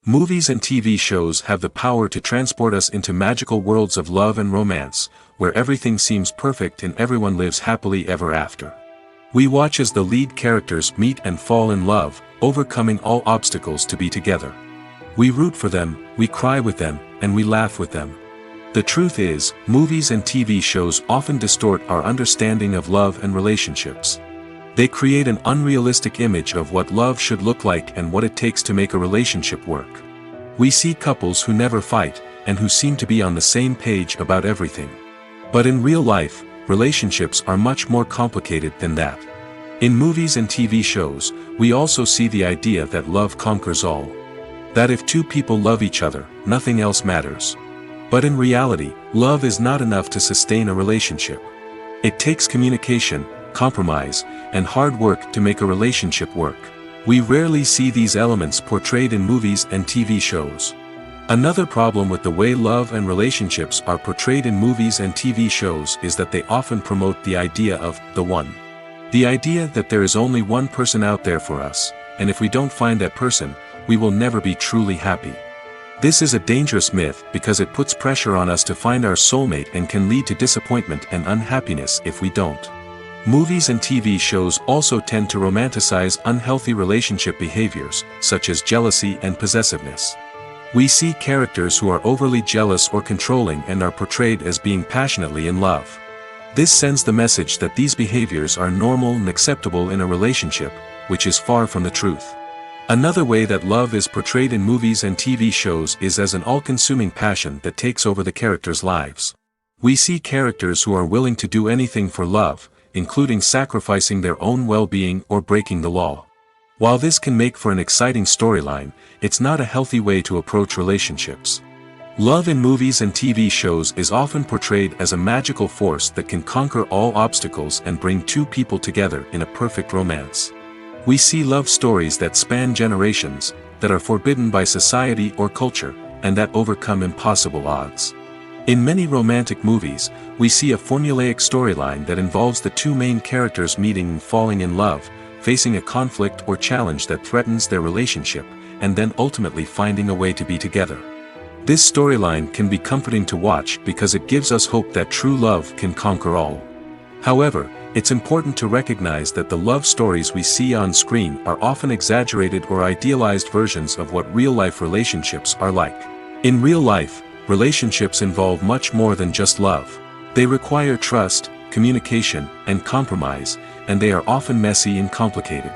Movies and TV shows have the power to transport us into magical worlds of love and romance, where everything seems perfect and everyone lives happily ever after. We watch as the lead characters meet and fall in love, overcoming all obstacles to be together. We root for them, we cry with them, and we laugh with them. The truth is, movies and TV shows often distort our understanding of love and relationships. They create an unrealistic image of what love should look like and what it takes to make a relationship work. We see couples who never fight, and who seem to be on the same page about everything. But in real life, relationships are much more complicated than that. In movies and TV shows, we also see the idea that love conquers all. That if two people love each other, nothing else matters. But in reality, love is not enough to sustain a relationship. It takes communication, compromise, and hard work to make a relationship work. We rarely see these elements portrayed in movies and TV shows. Another problem with the way love and relationships are portrayed in movies and TV shows is that they often promote the idea of the one. The idea that there is only one person out there for us, and if we don't find that person, we will never be truly happy. This is a dangerous myth because it puts pressure on us to find our soulmate and can lead to disappointment and unhappiness if we don't. Movies and TV shows also tend to romanticize unhealthy relationship behaviors, such as jealousy and possessiveness. We see characters who are overly jealous or controlling and are portrayed as being passionately in love. This sends the message that these behaviors are normal and acceptable in a relationship, which is far from the truth. Another way that love is portrayed in movies and TV shows is as an all-consuming passion that takes over the characters' lives. We see characters who are willing to do anything for love, including sacrificing their own well-being or breaking the law. While this can make for an exciting storyline, it's not a healthy way to approach relationships. Love in movies and TV shows is often portrayed as a magical force that can conquer all obstacles and bring two people together in a perfect romance. We see love stories that span generations, that are forbidden by society or culture, and that overcome impossible odds. In many romantic movies, we see a formulaic storyline that involves the two main characters meeting and falling in love, facing a conflict or challenge that threatens their relationship, and then ultimately finding a way to be together. This storyline can be comforting to watch because it gives us hope that true love can conquer all. However, it's important to recognize that the love stories we see on screen are often exaggerated or idealized versions of what real-life relationships are like. In real life, relationships involve much more than just love. They require trust, communication, and compromise, and they are often messy and complicated.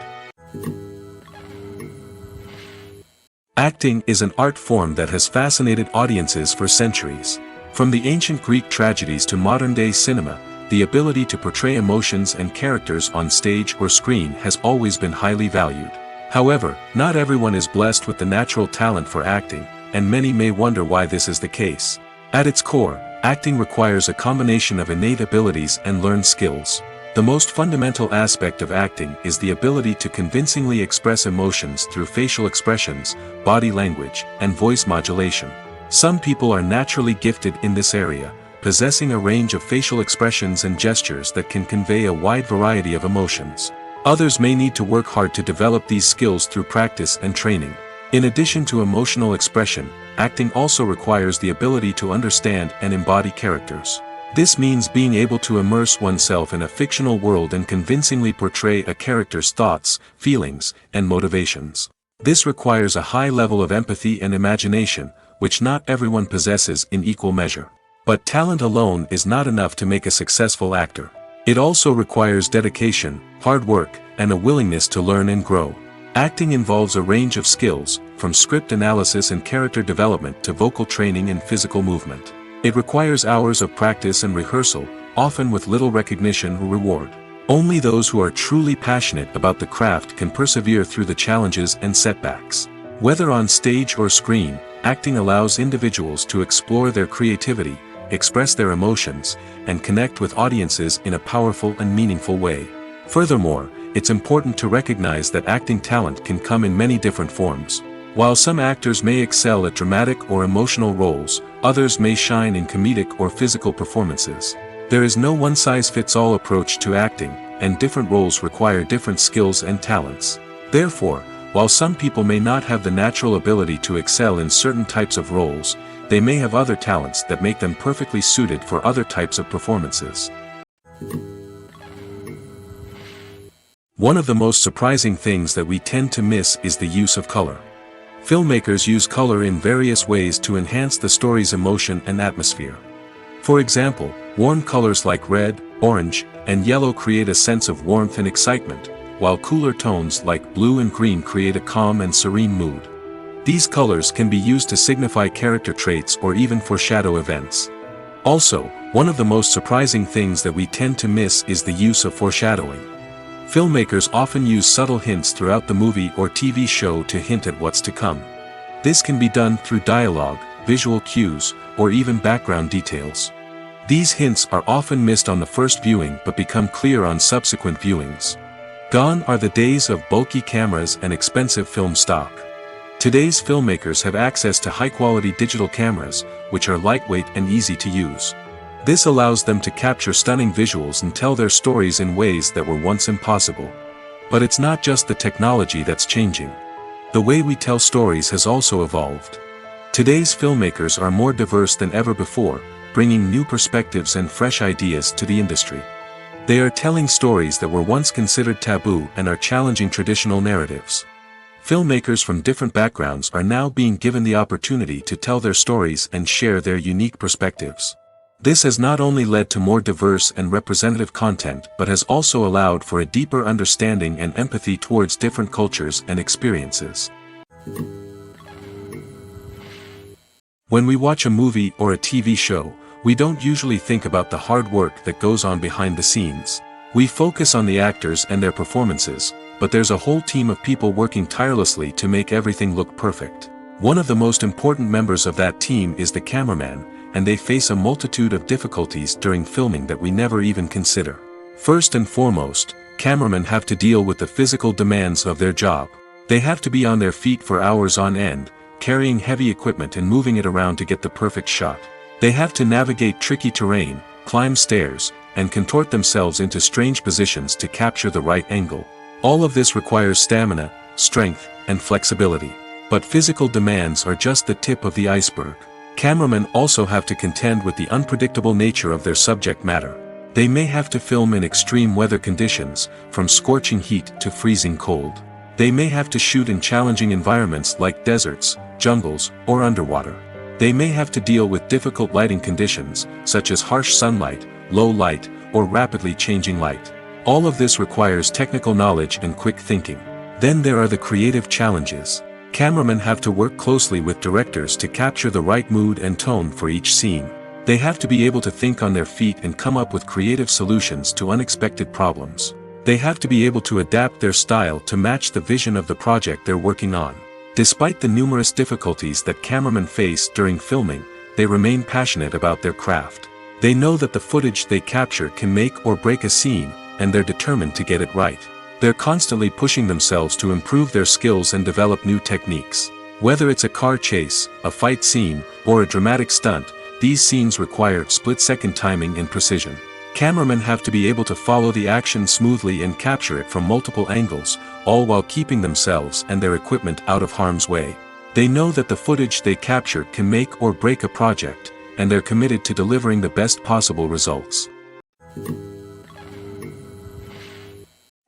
Acting is an art form that has fascinated audiences for centuries. From the ancient Greek tragedies to modern-day cinema, the ability to portray emotions and characters on stage or screen has always been highly valued. However, not everyone is blessed with the natural talent for acting, and many may wonder why this is the case. At its core, acting requires a combination of innate abilities and learned skills. The most fundamental aspect of acting is the ability to convincingly express emotions through facial expressions, body language, and voice modulation. Some people are naturally gifted in this area, possessing a range of facial expressions and gestures that can convey a wide variety of emotions. Others may need to work hard to develop these skills through practice and training. In addition to emotional expression, acting also requires the ability to understand and embody characters. This means being able to immerse oneself in a fictional world and convincingly portray a character's thoughts, feelings, and motivations. This requires a high level of empathy and imagination, which not everyone possesses in equal measure. But talent alone is not enough to make a successful actor. It also requires dedication, hard work, and a willingness to learn and grow. Acting involves a range of skills, from script analysis and character development to vocal training and physical movement. It requires hours of practice and rehearsal, often with little recognition or reward. Only those who are truly passionate about the craft can persevere through the challenges and setbacks. Whether on stage or screen, acting allows individuals to explore their creativity, express their emotions, and connect with audiences in a powerful and meaningful way. Furthermore, it's important to recognize that acting talent can come in many different forms. While some actors may excel at dramatic or emotional roles, others may shine in comedic or physical performances. There is no one-size-fits-all approach to acting, and different roles require different skills and talents. Therefore, while some people may not have the natural ability to excel in certain types of roles, they may have other talents that make them perfectly suited for other types of performances. One of the most surprising things that we tend to miss is the use of color. Filmmakers use color in various ways to enhance the story's emotion and atmosphere. For example, warm colors like red, orange, and yellow create a sense of warmth and excitement, while cooler tones like blue and green create a calm and serene mood. These colors can be used to signify character traits or even foreshadow events. Also, one of the most surprising things that we tend to miss is the use of foreshadowing. Filmmakers often use subtle hints throughout the movie or TV show to hint at what's to come. This can be done through dialogue, visual cues, or even background details. These hints are often missed on the first viewing but become clear on subsequent viewings. Gone are the days of bulky cameras and expensive film stock. Today's filmmakers have access to high-quality digital cameras, which are lightweight and easy to use. This allows them to capture stunning visuals and tell their stories in ways that were once impossible. But it's not just the technology that's changing. The way we tell stories has also evolved. Today's filmmakers are more diverse than ever before, bringing new perspectives and fresh ideas to the industry. They are telling stories that were once considered taboo and are challenging traditional narratives. Filmmakers from different backgrounds are now being given the opportunity to tell their stories and share their unique perspectives. This has not only led to more diverse and representative content but has also allowed for a deeper understanding and empathy towards different cultures and experiences. When we watch a movie or a TV show, we don't usually think about the hard work that goes on behind the scenes. We focus on the actors and their performances, but there's a whole team of people working tirelessly to make everything look perfect. One of the most important members of that team is the cameraman, and they face a multitude of difficulties during filming that we never even consider. First and foremost, cameramen have to deal with the physical demands of their job. They have to be on their feet for hours on end, carrying heavy equipment and moving it around to get the perfect shot. They have to navigate tricky terrain, climb stairs, and contort themselves into strange positions to capture the right angle. All of this requires stamina, strength, and flexibility. But physical demands are just the tip of the iceberg. Cameramen also have to contend with the unpredictable nature of their subject matter. They may have to film in extreme weather conditions, from scorching heat to freezing cold. They may have to shoot in challenging environments like deserts, jungles, or underwater. They may have to deal with difficult lighting conditions, such as harsh sunlight, low light, or rapidly changing light. All of this requires technical knowledge and quick thinking. Then there are the creative challenges. Cameramen have to work closely with directors to capture the right mood and tone for each scene. They have to be able to think on their feet and come up with creative solutions to unexpected problems. They have to be able to adapt their style to match the vision of the project they're working on. Despite the numerous difficulties that cameramen face during filming, they remain passionate about their craft. They know that the footage they capture can make or break a scene, and they're determined to get it right. They're constantly pushing themselves to improve their skills and develop new techniques. Whether it's a car chase, a fight scene, or a dramatic stunt, these scenes require split-second timing and precision. Cameramen have to be able to follow the action smoothly and capture it from multiple angles, all while keeping themselves and their equipment out of harm's way. They know that the footage they capture can make or break a project, and they're committed to delivering the best possible results.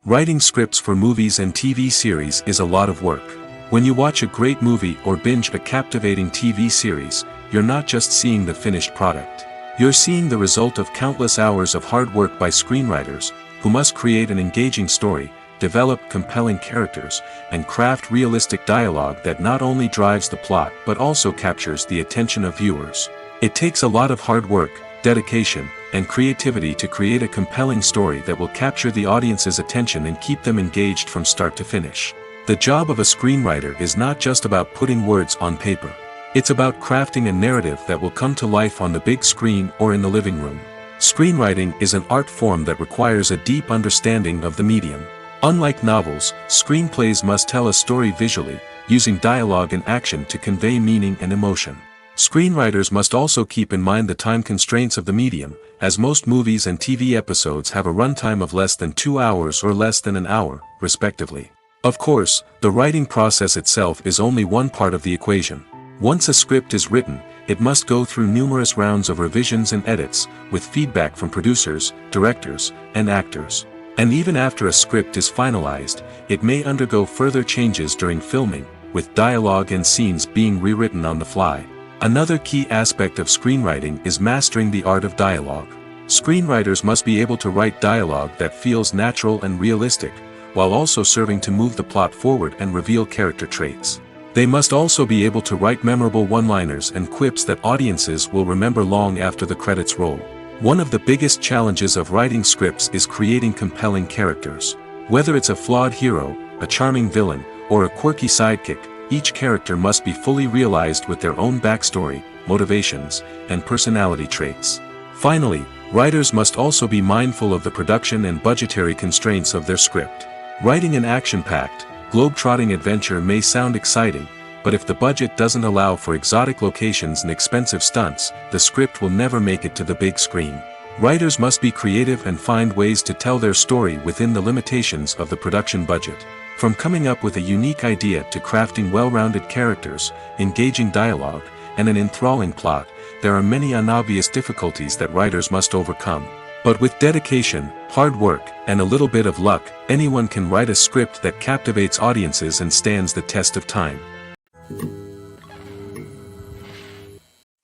Writing scripts for movies and TV series is a lot of work. When you watch a great movie or binge a captivating TV series, you're not just seeing the finished product. You're seeing the result of countless hours of hard work by screenwriters, who must create an engaging story, develop compelling characters, and craft realistic dialogue that not only drives the plot but also captures the attention of viewers. It takes a lot of hard work, dedication, and creativity to create a compelling story that will capture the audience's attention and keep them engaged from start to finish. The job of a screenwriter is not just about putting words on paper. It's about crafting a narrative that will come to life on the big screen or in the living room. Screenwriting is an art form that requires a deep understanding of the medium. Unlike novels, screenplays must tell a story visually, using dialogue and action to convey meaning and emotion. Screenwriters must also keep in mind the time constraints of the medium, as most movies and TV episodes have a runtime of less than 2 hours or less than an hour, respectively. Of course, the writing process itself is only one part of the equation. Once a script is written, it must go through numerous rounds of revisions and edits, with feedback from producers, directors, and actors. And even after a script is finalized, it may undergo further changes during filming, with dialogue and scenes being rewritten on the fly. Another key aspect of screenwriting is mastering the art of dialogue. Screenwriters must be able to write dialogue that feels natural and realistic, while also serving to move the plot forward and reveal character traits. They must also be able to write memorable one-liners and quips that audiences will remember long after the credits roll. One of the biggest challenges of writing scripts is creating compelling characters. Whether it's a flawed hero, a charming villain, or a quirky sidekick, each character must be fully realized with their own backstory, motivations, and personality traits. Finally, writers must also be mindful of the production and budgetary constraints of their script. Writing an action-packed, globe-trotting adventure may sound exciting, but if the budget doesn't allow for exotic locations and expensive stunts, the script will never make it to the big screen. Writers must be creative and find ways to tell their story within the limitations of the production budget. From coming up with a unique idea to crafting well-rounded characters, engaging dialogue, and an enthralling plot, there are many unobvious difficulties that writers must overcome. But with dedication, hard work, and a little bit of luck, anyone can write a script that captivates audiences and stands the test of time.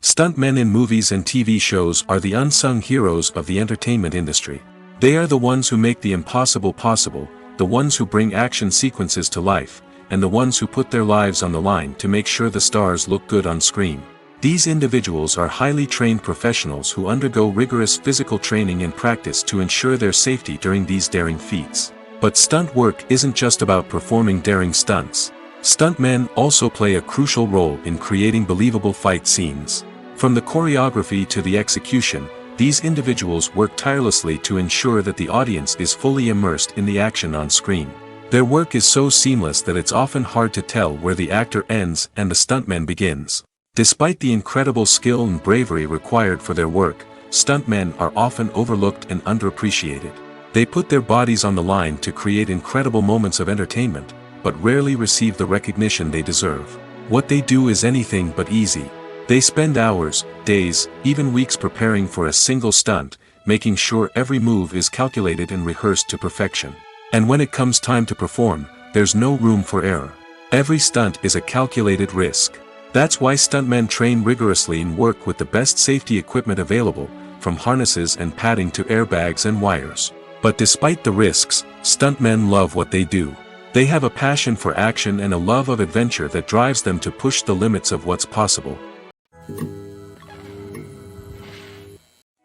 Stuntmen in movies and TV shows are the unsung heroes of the entertainment industry. They are the ones who make the impossible possible, the ones who bring action sequences to life, and the ones who put their lives on the line to make sure the stars look good on screen. These individuals are highly trained professionals who undergo rigorous physical training and practice to ensure their safety during these daring feats. But stunt work isn't just about performing daring stunts. Stuntmen also play a crucial role in creating believable fight scenes. From the choreography to the execution, these individuals work tirelessly to ensure that the audience is fully immersed in the action on screen. Their work is so seamless that it's often hard to tell where the actor ends and the stuntman begins. Despite the incredible skill and bravery required for their work, stuntmen are often overlooked and underappreciated. They put their bodies on the line to create incredible moments of entertainment, but rarely receive the recognition they deserve. What they do is anything but easy. They spend hours, days, even weeks preparing for a single stunt, making sure every move is calculated and rehearsed to perfection. And when it comes time to perform, there's no room for error. Every stunt is a calculated risk. That's why stuntmen train rigorously and work with the best safety equipment available, from harnesses and padding to airbags and wires. But despite the risks, stuntmen love what they do. They have a passion for action and a love of adventure that drives them to push the limits of what's possible.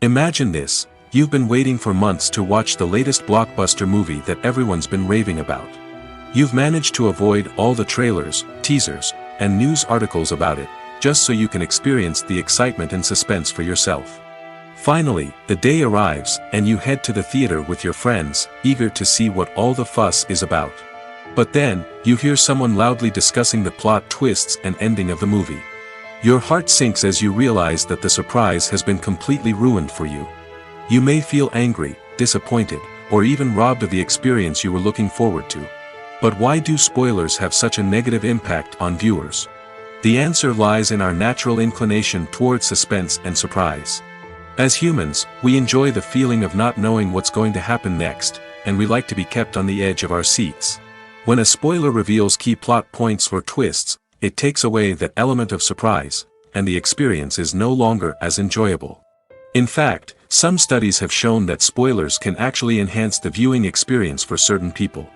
Imagine this: you've been waiting for months to watch the latest blockbuster movie that everyone's been raving about. You've managed to avoid all the trailers, teasers, and news articles about it, just so you can experience the excitement and suspense for yourself. Finally, the day arrives, and you head to the theater with your friends, eager to see what all the fuss is about. But then, you hear someone loudly discussing the plot twists and ending of the movie. Your heart sinks as you realize that the surprise has been completely ruined for you. You may feel angry, disappointed, or even robbed of the experience you were looking forward to. But why do spoilers have such a negative impact on viewers? The answer lies in our natural inclination toward suspense and surprise. As humans, we enjoy the feeling of not knowing what's going to happen next, and we like to be kept on the edge of our seats. When a spoiler reveals key plot points or twists, it takes away that element of surprise, and the experience is no longer as enjoyable. In fact, some studies have shown that spoilers can actually enhance the viewing experience for certain people.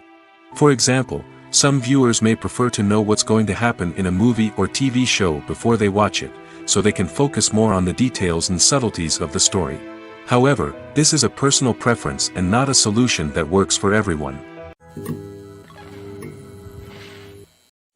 For example, some viewers may prefer to know what's going to happen in a movie or TV show before they watch it, so they can focus more on the details and subtleties of the story. However, this is a personal preference and not a solution that works for everyone.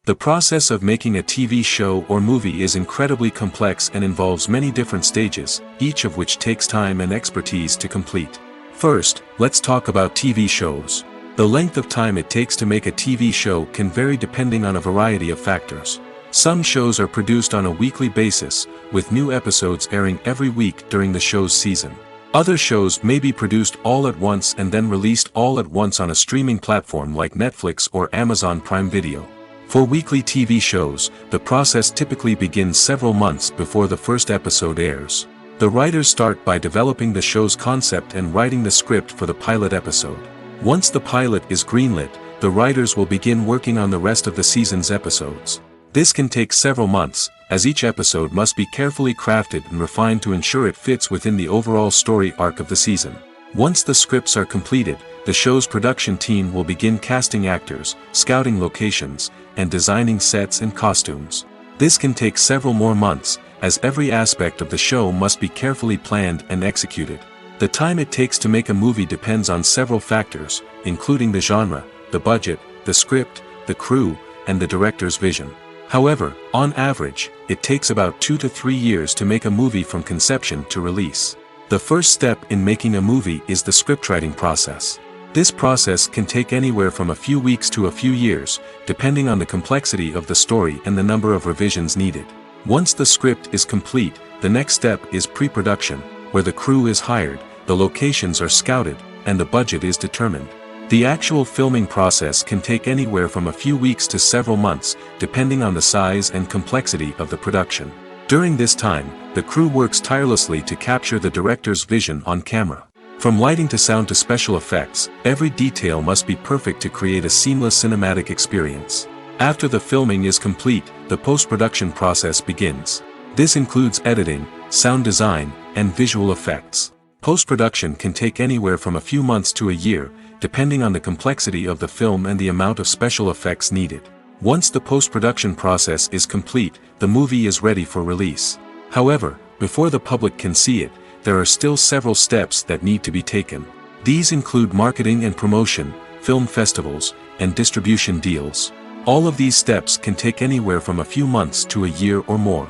The process of making a TV show or movie is incredibly complex and involves many different stages, each of which takes time and expertise to complete. First, let's talk about TV shows. The length of time it takes to make a TV show can vary depending on a variety of factors. Some shows are produced on a weekly basis, with new episodes airing every week during the show's season. Other shows may be produced all at once and then released all at once on a streaming platform like Netflix or Amazon Prime Video. For weekly TV shows, the process typically begins several months before the first episode airs. The writers start by developing the show's concept and writing the script for the pilot episode. Once the pilot is greenlit, the writers will begin working on the rest of the season's episodes. This can take several months, as each episode must be carefully crafted and refined to ensure it fits within the overall story arc of the season. Once the scripts are completed, the show's production team will begin casting actors, scouting locations, and designing sets and costumes. This can take several more months, as every aspect of the show must be carefully planned and executed. The time it takes to make a movie depends on several factors, including the genre, the budget, the script, the crew, and the director's vision. However, on average, it takes about 2 to 3 years to make a movie from conception to release. The first step in making a movie is the scriptwriting process. This process can take anywhere from a few weeks to a few years, depending on the complexity of the story and the number of revisions needed. Once the script is complete, the next step is pre-production, where the crew is hired, the locations are scouted, and the budget is determined. The actual filming process can take anywhere from a few weeks to several months, depending on the size and complexity of the production. During this time, the crew works tirelessly to capture the director's vision on camera. From lighting to sound to special effects, every detail must be perfect to create a seamless cinematic experience. After the filming is complete, the post-production process begins. This includes editing, sound design, and visual effects. Post-production can take anywhere from a few months to a year, depending on the complexity of the film and the amount of special effects needed. Once the post-production process is complete, the movie is ready for release. However, before the public can see it, there are still several steps that need to be taken. These include marketing and promotion, film festivals, and distribution deals. All of these steps can take anywhere from a few months to a year or more.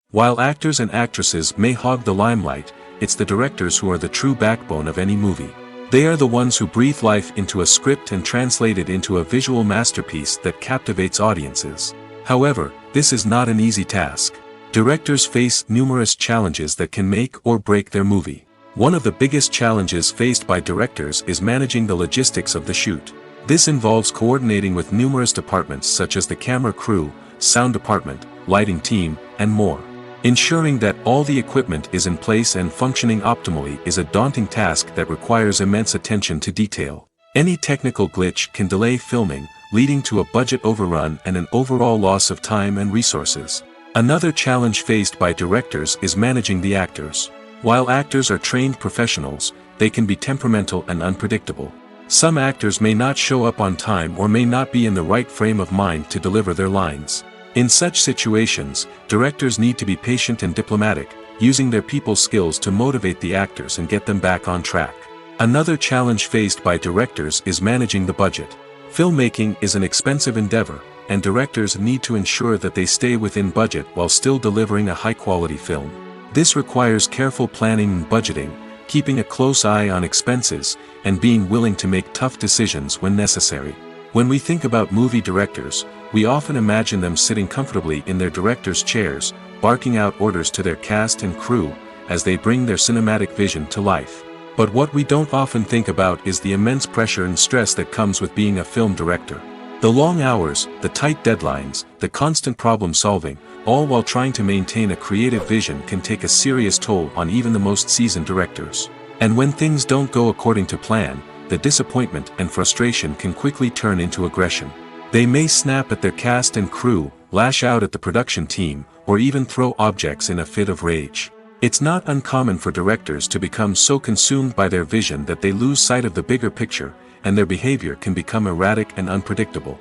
While actors and actresses may hog the limelight, it's the directors who are the true backbone of any movie. They are the ones who breathe life into a script and translate it into a visual masterpiece that captivates audiences. However, this is not an easy task. Directors face numerous challenges that can make or break their movie. One of the biggest challenges faced by directors is managing the logistics of the shoot. This involves coordinating with numerous departments such as the camera crew, sound department, lighting team, and more. Ensuring that all the equipment is in place and functioning optimally is a daunting task that requires immense attention to detail. Any technical glitch can delay filming, leading to a budget overrun and an overall loss of time and resources. Another challenge faced by directors is managing the actors. While actors are trained professionals, they can be temperamental and unpredictable. Some actors may not show up on time or may not be in the right frame of mind to deliver their lines. In such situations, directors need to be patient and diplomatic, using their people skills to motivate the actors and get them back on track. Another challenge faced by directors is managing the budget. Filmmaking is an expensive endeavor, and directors need to ensure that they stay within budget while still delivering a high-quality film. This requires careful planning and budgeting, keeping a close eye on expenses, and being willing to make tough decisions when necessary. When we think about movie directors, we often imagine them sitting comfortably in their director's chairs, barking out orders to their cast and crew, as they bring their cinematic vision to life. But what we don't often think about is the immense pressure and stress that comes with being a film director. The long hours, the tight deadlines, the constant problem solving, all while trying to maintain a creative vision can take a serious toll on even the most seasoned directors. And when things don't go according to plan, the disappointment and frustration can quickly turn into aggression. They may snap at their cast and crew, lash out at the production team, or even throw objects in a fit of rage. It's not uncommon for directors to become so consumed by their vision that they lose sight of the bigger picture, and their behavior can become erratic and unpredictable.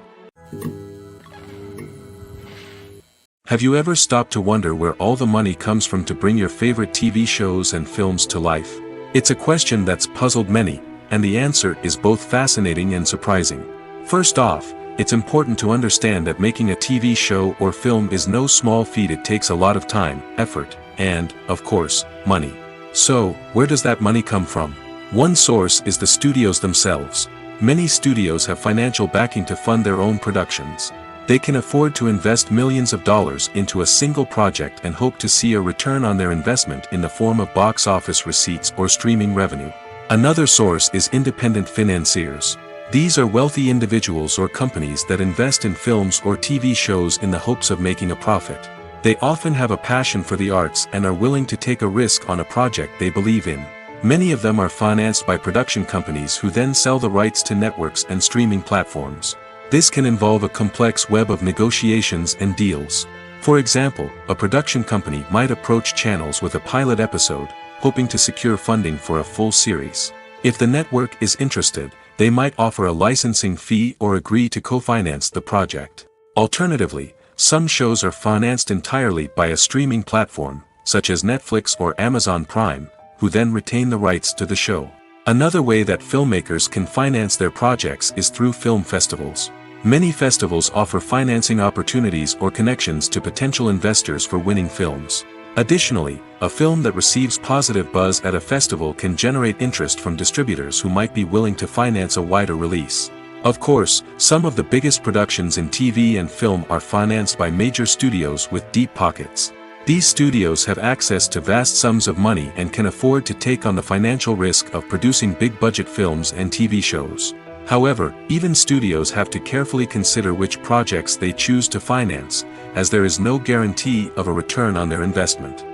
Have you ever stopped to wonder where all the money comes from to bring your favorite TV shows and films to life? It's a question that's puzzled many, and the answer is both fascinating and surprising. First off, it's important to understand that making a TV show or film is no small feat. It takes a lot of time, effort, and, of course, money. So, where does that money come from? One source is the studios themselves. Many studios have financial backing to fund their own productions. They can afford to invest millions of dollars into a single project and hope to see a return on their investment in the form of box office receipts or streaming revenue. Another source is independent financiers. These are wealthy individuals or companies that invest in films or TV shows in the hopes of making a profit. They often have a passion for the arts and are willing to take a risk on a project they believe in. Many of them are financed by production companies who then sell the rights to networks and streaming platforms. This can involve a complex web of negotiations and deals. For example, a production company might approach channels with a pilot episode, hoping to secure funding for a full series. If the network is interested, they might offer a licensing fee or agree to co-finance the project. Alternatively, some shows are financed entirely by a streaming platform, such as Netflix or Amazon Prime, who then retain the rights to the show. Another way that filmmakers can finance their projects is through film festivals. Many festivals offer financing opportunities or connections to potential investors for winning films. Additionally, a film that receives positive buzz at a festival can generate interest from distributors who might be willing to finance a wider release. Of course, some of the biggest productions in TV and film are financed by major studios with deep pockets. These studios have access to vast sums of money and can afford to take on the financial risk of producing big-budget films and TV shows. However, even studios have to carefully consider which projects they choose to finance, as there is no guarantee of a return on their investment.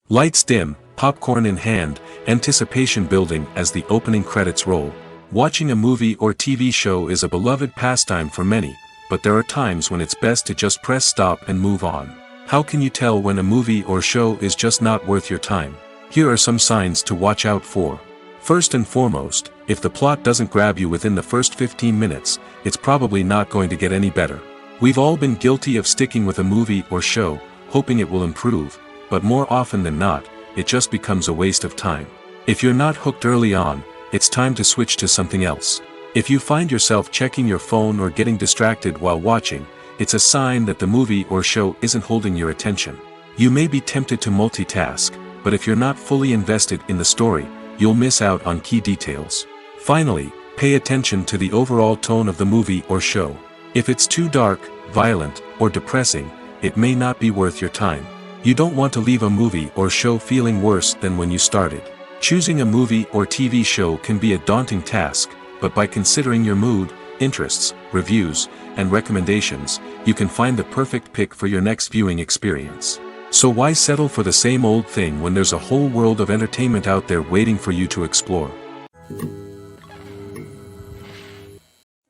Lights dim, popcorn in hand, anticipation building as the opening credits roll. Watching a movie or TV show is a beloved pastime for many, but there are times when it's best to just press stop and move on. How can you tell when a movie or show is just not worth your time? Here are some signs to watch out for. First and foremost, if the plot doesn't grab you within the first 15 minutes, it's probably not going to get any better. We've all been guilty of sticking with a movie or show, hoping it will improve, but more often than not, it just becomes a waste of time. If you're not hooked early on, it's time to switch to something else. If you find yourself checking your phone or getting distracted while watching, it's a sign that the movie or show isn't holding your attention. You may be tempted to multitask, but if you're not fully invested in the story, you'll miss out on key details. Finally, pay attention to the overall tone of the movie or show. If it's too dark, violent, or depressing, it may not be worth your time. You don't want to leave a movie or show feeling worse than when you started. Choosing a movie or TV show can be a daunting task, but by considering your mood, interests, reviews, and recommendations, you can find the perfect pick for your next viewing experience. So why settle for the same old thing when there's a whole world of entertainment out there waiting for you to explore?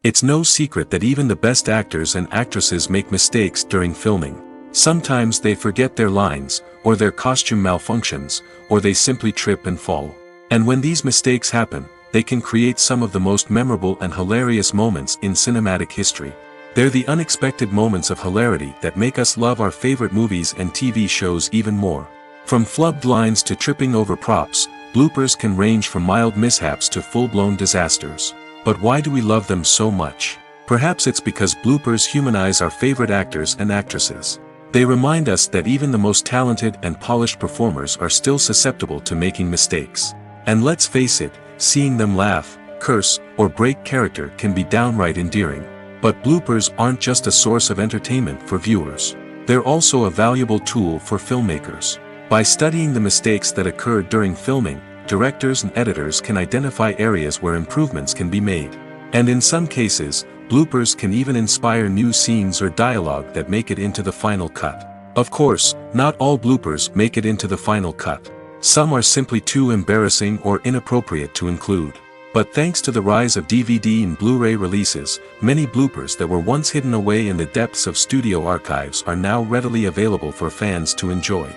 It's no secret that even the best actors and actresses make mistakes during filming. Sometimes they forget their lines, or their costume malfunctions, or they simply trip and fall. And when these mistakes happen, they can create some of the most memorable and hilarious moments in cinematic history. They're the unexpected moments of hilarity that make us love our favorite movies and TV shows even more. From flubbed lines to tripping over props, bloopers can range from mild mishaps to full-blown disasters. But why do we love them so much? Perhaps it's because bloopers humanize our favorite actors and actresses. They remind us that even the most talented and polished performers are still susceptible to making mistakes. And let's face it, seeing them laugh, curse, or break character can be downright endearing. But bloopers aren't just a source of entertainment for viewers. They're also a valuable tool for filmmakers. By studying the mistakes that occurred during filming, directors and editors can identify areas where improvements can be made. And in some cases, bloopers can even inspire new scenes or dialogue that make it into the final cut. Of course, not all bloopers make it into the final cut. Some are simply too embarrassing or inappropriate to include. But thanks to the rise of DVD and Blu-ray releases, many bloopers that were once hidden away in the depths of studio archives are now readily available for fans to enjoy.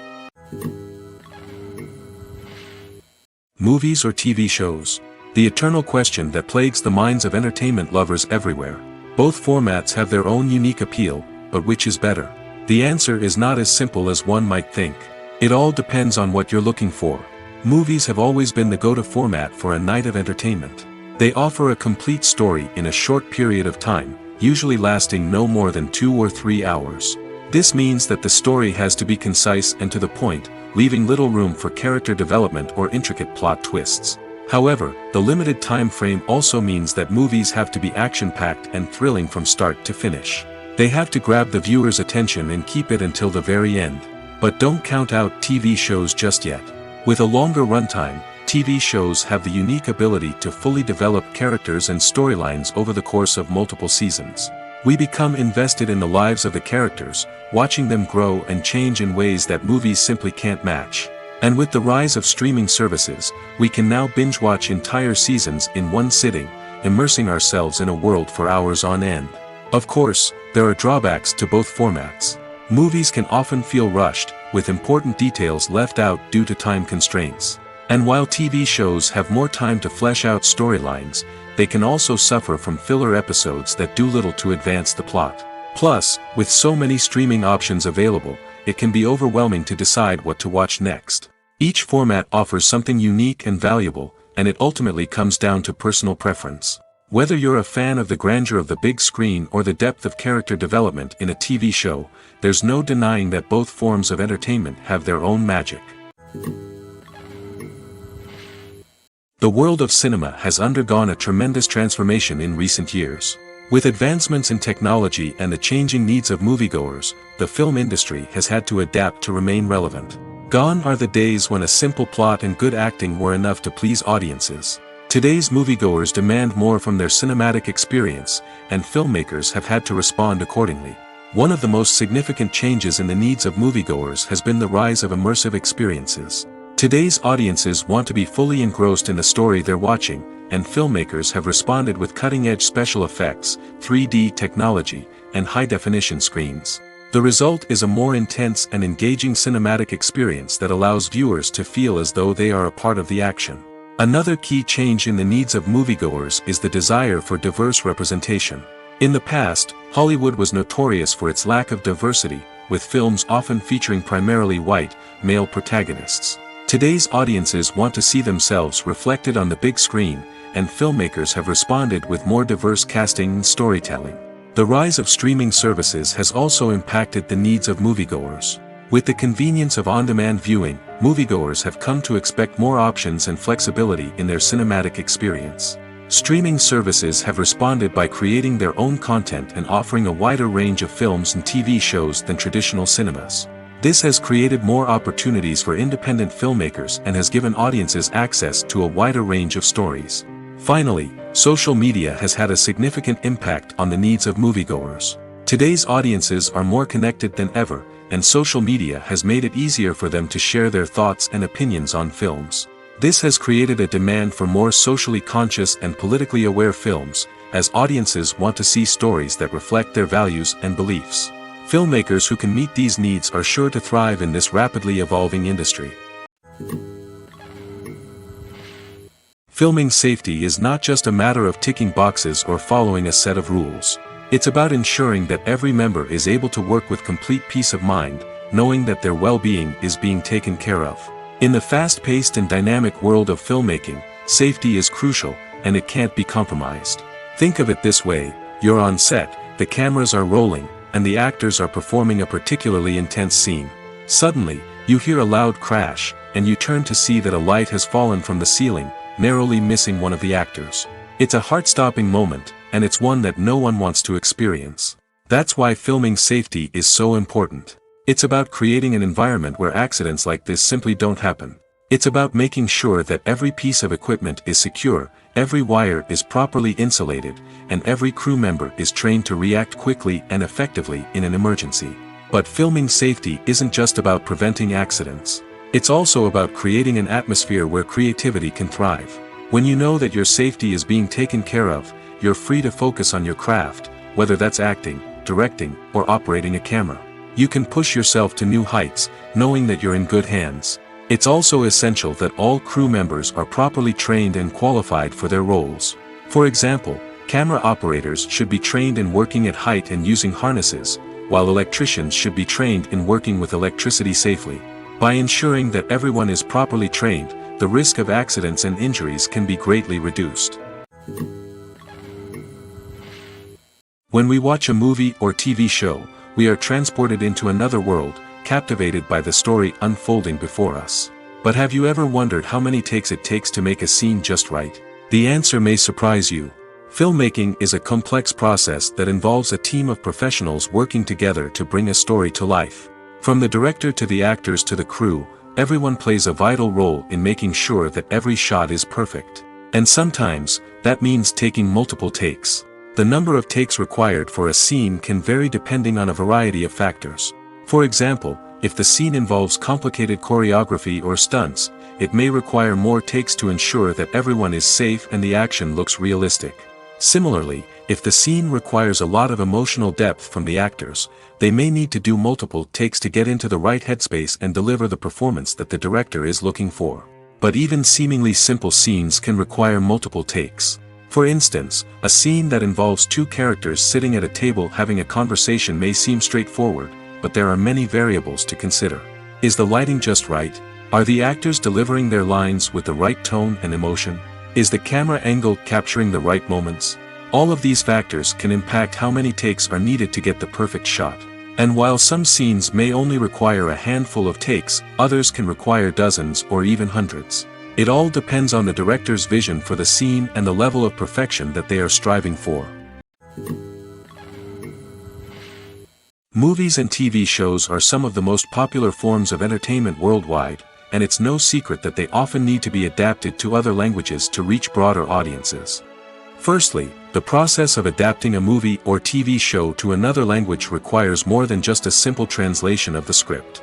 Movies or TV shows? The eternal question that plagues the minds of entertainment lovers everywhere. Both formats have their own unique appeal, but which is better? The answer is not as simple as one might think. It all depends on what you're looking for. Movies have always been the go-to format for a night of entertainment. They offer a complete story in a short period of time, usually lasting no more than 2 or 3 hours. This means that the story has to be concise and to the point, leaving little room for character development or intricate plot twists. However, the limited time frame also means that movies have to be action-packed and thrilling from start to finish. They have to grab the viewer's attention and keep it until the very end. But don't count out TV shows just yet. With a longer runtime, TV shows have the unique ability to fully develop characters and storylines over the course of multiple seasons. We become invested in the lives of the characters, watching them grow and change in ways that movies simply can't match. And with the rise of streaming services, we can now binge-watch entire seasons in one sitting, immersing ourselves in a world for hours on end. Of course, there are drawbacks to both formats. Movies can often feel rushed, with important details left out due to time constraints. And while TV shows have more time to flesh out storylines, they can also suffer from filler episodes that do little to advance the plot. Plus, with so many streaming options available, it can be overwhelming to decide what to watch next. Each format offers something unique and valuable, and it ultimately comes down to personal preference. Whether you're a fan of the grandeur of the big screen or the depth of character development in a TV show, there's no denying that both forms of entertainment have their own magic. The world of cinema has undergone a tremendous transformation in recent years. With advancements in technology and the changing needs of moviegoers, the film industry has had to adapt to remain relevant. Gone are the days when a simple plot and good acting were enough to please audiences. Today's moviegoers demand more from their cinematic experience, and filmmakers have had to respond accordingly. One of the most significant changes in the needs of moviegoers has been the rise of immersive experiences. Today's audiences want to be fully engrossed in the story they're watching, and filmmakers have responded with cutting-edge special effects, 3D technology, and high-definition screens. The result is a more intense and engaging cinematic experience that allows viewers to feel as though they are a part of the action. Another key change in the needs of moviegoers is the desire for diverse representation. In the past, Hollywood was notorious for its lack of diversity, with films often featuring primarily white, male protagonists. Today's audiences want to see themselves reflected on the big screen, and filmmakers have responded with more diverse casting and storytelling. The rise of streaming services has also impacted the needs of moviegoers. With the convenience of on-demand viewing, moviegoers have come to expect more options and flexibility in their cinematic experience. Streaming services have responded by creating their own content and offering a wider range of films and TV shows than traditional cinemas. This has created more opportunities for independent filmmakers and has given audiences access to a wider range of stories. Finally, social media has had a significant impact on the needs of moviegoers. Today's audiences are more connected than ever, and social media has made it easier for them to share their thoughts and opinions on films. This has created a demand for more socially conscious and politically aware films, as audiences want to see stories that reflect their values and beliefs. Filmmakers who can meet these needs are sure to thrive in this rapidly evolving industry. Filming safety is not just a matter of ticking boxes or following a set of rules. It's about ensuring that every member is able to work with complete peace of mind, knowing that their well-being is being taken care of. In the fast-paced and dynamic world of filmmaking, safety is crucial, and it can't be compromised. Think of it this way: you're on set, the cameras are rolling, and the actors are performing a particularly intense scene. Suddenly, you hear a loud crash, and you turn to see that a light has fallen from the ceiling, narrowly missing one of the actors. It's a heart-stopping moment, and it's one that no one wants to experience. That's why filming safety is so important. It's about creating an environment where accidents like this simply don't happen. It's about making sure that every piece of equipment is secure, every wire is properly insulated, and every crew member is trained to react quickly and effectively in an emergency. But filming safety isn't just about preventing accidents. It's also about creating an atmosphere where creativity can thrive. When you know that your safety is being taken care of, you're free to focus on your craft, whether that's acting, directing, or operating a camera. You can push yourself to new heights, knowing that you're in good hands. It's also essential that all crew members are properly trained and qualified for their roles. For example, camera operators should be trained in working at height and using harnesses, while electricians should be trained in working with electricity safely. By ensuring that everyone is properly trained, the risk of accidents and injuries can be greatly reduced. When we watch a movie or TV show, we are transported into another world, captivated by the story unfolding before us. But have you ever wondered how many takes it takes to make a scene just right? The answer may surprise you. Filmmaking is a complex process that involves a team of professionals working together to bring a story to life. From the director to the actors to the crew, everyone plays a vital role in making sure that every shot is perfect. And sometimes, that means taking multiple takes. The number of takes required for a scene can vary depending on a variety of factors. For example, if the scene involves complicated choreography or stunts, it may require more takes to ensure that everyone is safe and the action looks realistic. Similarly, if the scene requires a lot of emotional depth from the actors, they may need to do multiple takes to get into the right headspace and deliver the performance that the director is looking for. But even seemingly simple scenes can require multiple takes. For instance, a scene that involves two characters sitting at a table having a conversation may seem straightforward, but there are many variables to consider. Is the lighting just right? Are the actors delivering their lines with the right tone and emotion? Is the camera angle capturing the right moments? All of these factors can impact how many takes are needed to get the perfect shot. And while some scenes may only require a handful of takes, others can require dozens or even hundreds. It all depends on the director's vision for the scene and the level of perfection that they are striving for. Movies and TV shows are some of the most popular forms of entertainment worldwide, and it's no secret that they often need to be adapted to other languages to reach broader audiences. Firstly, the process of adapting a movie or TV show to another language requires more than just a simple translation of the script.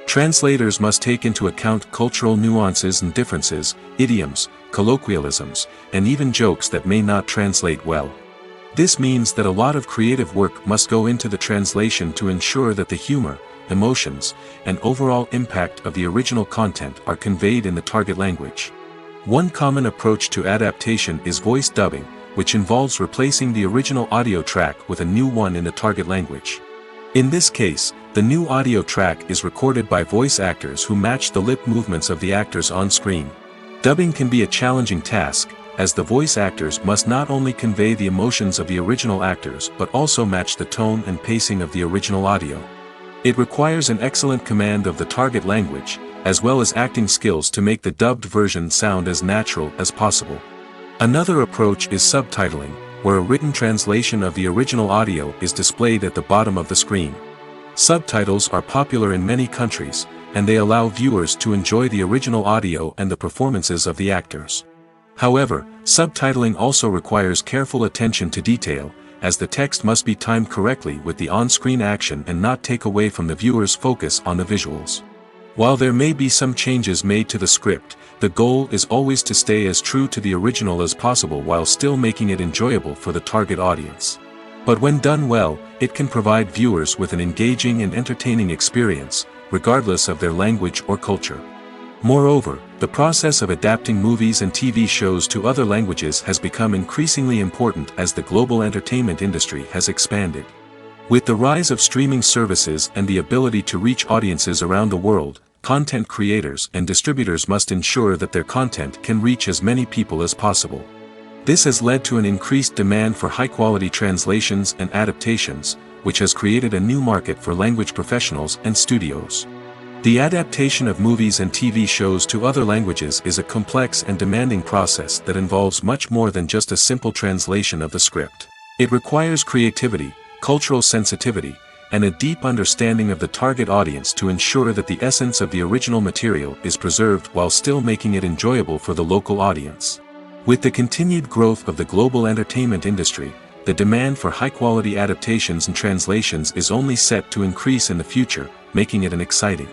Translators must take into account cultural nuances and differences, idioms, colloquialisms, and even jokes that may not translate well. This means that a lot of creative work must go into the translation to ensure that the humor, emotions, and overall impact of the original content are conveyed in the target language. One common approach to adaptation is voice dubbing, which involves replacing the original audio track with a new one in the target language. In this case, the new audio track is recorded by voice actors who match the lip movements of the actors on screen. Dubbing can be a challenging task, as the voice actors must not only convey the emotions of the original actors but also match the tone and pacing of the original audio. It requires an excellent command of the target language, as well as acting skills to make the dubbed version sound as natural as possible. Another approach is subtitling, where a written translation of the original audio is displayed at the bottom of the screen. Subtitles are popular in many countries, and they allow viewers to enjoy the original audio and the performances of the actors. However, subtitling also requires careful attention to detail, as the text must be timed correctly with the on-screen action and not take away from the viewer's focus on the visuals. While there may be some changes made to the script, the goal is always to stay as true to the original as possible while still making it enjoyable for the target audience. But when done well, it can provide viewers with an engaging and entertaining experience, regardless of their language or culture. Moreover, the process of adapting movies and TV shows to other languages has become increasingly important as the global entertainment industry has expanded. With the rise of streaming services and the ability to reach audiences around the world, content creators and distributors must ensure that their content can reach as many people as possible. This has led to an increased demand for high-quality translations and adaptations, which has created a new market for language professionals and studios. The adaptation of movies and TV shows to other languages is a complex and demanding process that involves much more than just a simple translation of the script. It requires creativity, cultural sensitivity, and a deep understanding of the target audience to ensure that the essence of the original material is preserved while still making it enjoyable for the local audience. With the continued growth of the global entertainment industry, the demand for high-quality adaptations and translations is only set to increase in the future, making it an exciting.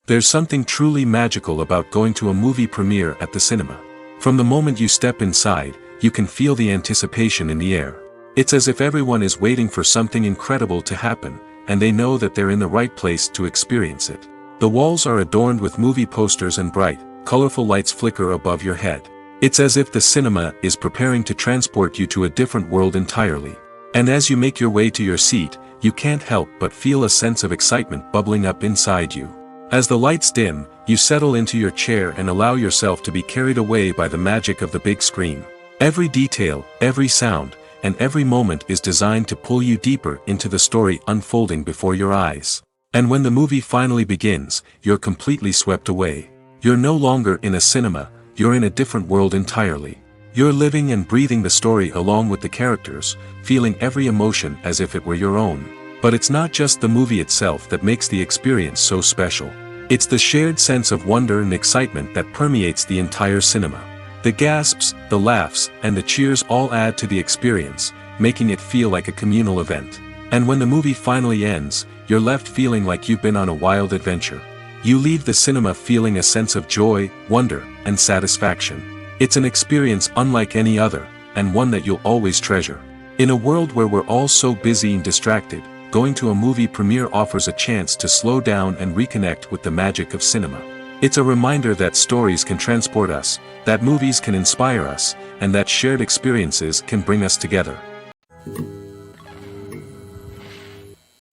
There's something truly magical about going to a movie premiere at the cinema. From the moment you step inside, you can feel the anticipation in the air. It's as if everyone is waiting for something incredible to happen, and they know that they're in the right place to experience it. The walls are adorned with movie posters and bright, colorful lights flicker above your head. It's as if the cinema is preparing to transport you to a different world entirely. And as you make your way to your seat, you can't help but feel a sense of excitement bubbling up inside you. As the lights dim, you settle into your chair and allow yourself to be carried away by the magic of the big screen. Every detail, every sound, and every moment is designed to pull you deeper into the story unfolding before your eyes. And when the movie finally begins, you're completely swept away. You're no longer in a cinema, you're in a different world entirely. You're living and breathing the story along with the characters, feeling every emotion as if it were your own. But it's not just the movie itself that makes the experience so special. It's the shared sense of wonder and excitement that permeates the entire cinema. The gasps, the laughs, and the cheers all add to the experience, making it feel like a communal event. And when the movie finally ends, you're left feeling like you've been on a wild adventure. You leave the cinema feeling a sense of joy, wonder, and satisfaction. It's an experience unlike any other, and one that you'll always treasure. In a world where we're all so busy and distracted, going to a movie premiere offers a chance to slow down and reconnect with the magic of cinema. It's a reminder that stories can transport us, that movies can inspire us, and that shared experiences can bring us together.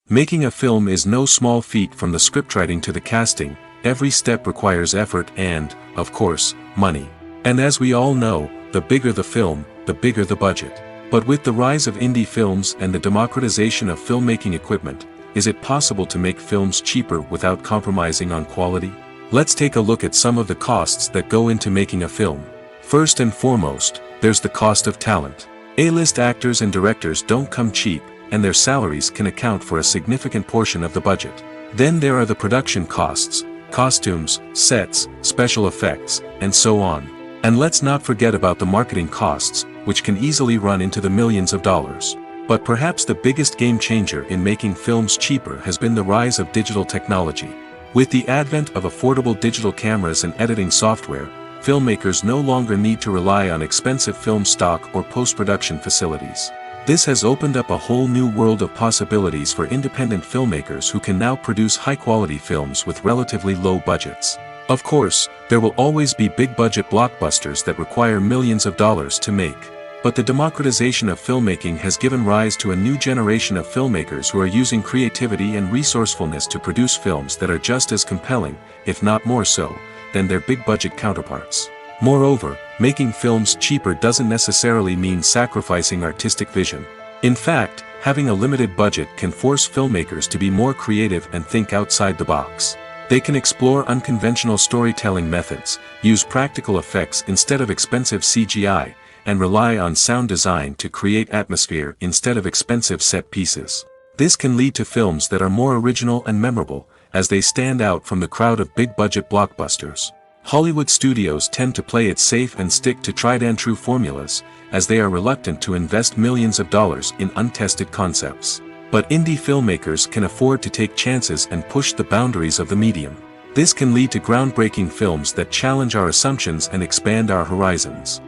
Making a film is no small feat, from the scriptwriting to the casting, every step requires effort and, of course, money. And as we all know, the bigger the film, the bigger the budget. But with the rise of indie films and the democratization of filmmaking equipment, is it possible to make films cheaper without compromising on quality? Let's take a look at some of the costs that go into making a film. First and foremost, there's the cost of talent. A-list actors and directors don't come cheap, and their salaries can account for a significant portion of the budget. Then there are the production costs, costumes, sets, special effects, and so on. And let's not forget about the marketing costs, which can easily run into the millions of dollars. But perhaps the biggest game changer in making films cheaper has been the rise of digital technology. With the advent of affordable digital cameras and editing software, filmmakers no longer need to rely on expensive film stock or post-production facilities. This has opened up a whole new world of possibilities for independent filmmakers who can now produce high-quality films with relatively low budgets. Of course, there will always be big-budget blockbusters that require millions of dollars to make. But the democratization of filmmaking has given rise to a new generation of filmmakers who are using creativity and resourcefulness to produce films that are just as compelling, if not more so, than their big-budget counterparts. Moreover, making films cheaper doesn't necessarily mean sacrificing artistic vision. In fact, having a limited budget can force filmmakers to be more creative and think outside the box. They can explore unconventional storytelling methods, use practical effects instead of expensive CGI, and rely on sound design to create atmosphere instead of expensive set pieces. This can lead to films that are more original and memorable, as they stand out from the crowd of big-budget blockbusters. Hollywood studios tend to play it safe and stick to tried-and-true formulas, as they are reluctant to invest millions of dollars in untested concepts. But indie filmmakers can afford to take chances and push the boundaries of the medium. This can lead to groundbreaking films that challenge our assumptions and expand our horizons.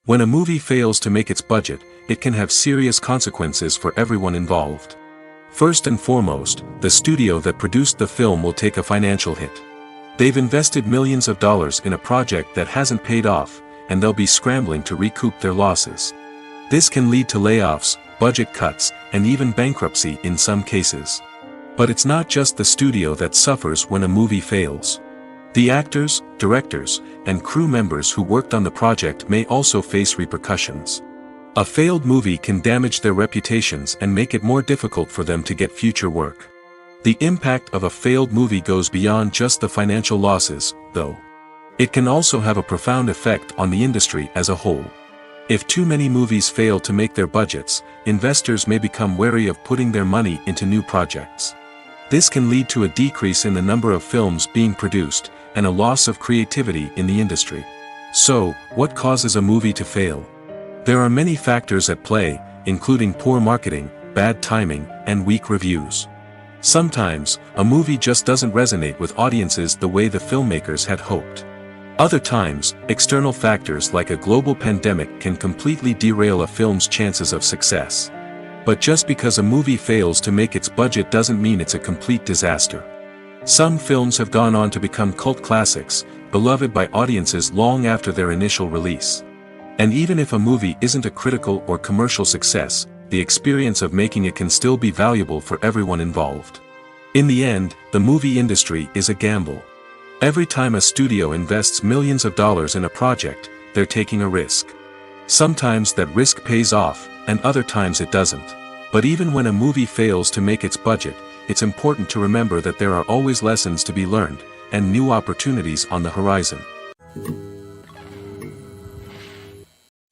When a movie fails to make its budget, it can have serious consequences for everyone involved. First and foremost, the studio that produced the film will take a financial hit. They've invested millions of dollars in a project that hasn't paid off, and they'll be scrambling to recoup their losses. This can lead to layoffs, budget cuts, and even bankruptcy in some cases. But it's not just the studio that suffers when a movie fails. The actors, directors, and crew members who worked on the project may also face repercussions. A failed movie can damage their reputations and make it more difficult for them to get future work. The impact of a failed movie goes beyond just the financial losses, though. It can also have a profound effect on the industry as a whole. If too many movies fail to make their budgets, investors may become wary of putting their money into new projects. This can lead to a decrease in the number of films being produced, and a loss of creativity in the industry. So, what causes a movie to fail? There are many factors at play, including poor marketing, bad timing, and weak reviews. Sometimes, a movie just doesn't resonate with audiences the way the filmmakers had hoped. Other times, external factors like a global pandemic can completely derail a film's chances of success. But just because a movie fails to make its budget doesn't mean it's a complete disaster. Some films have gone on to become cult classics, beloved by audiences long after their initial release. And even if a movie isn't a critical or commercial success, the experience of making it can still be valuable for everyone involved. In the end, the movie industry is a gamble. Every time a studio invests millions of dollars in a project, they're taking a risk. Sometimes that risk pays off, and other times it doesn't. But even when a movie fails to make its budget, it's important to remember that there are always lessons to be learned, and new opportunities on the horizon.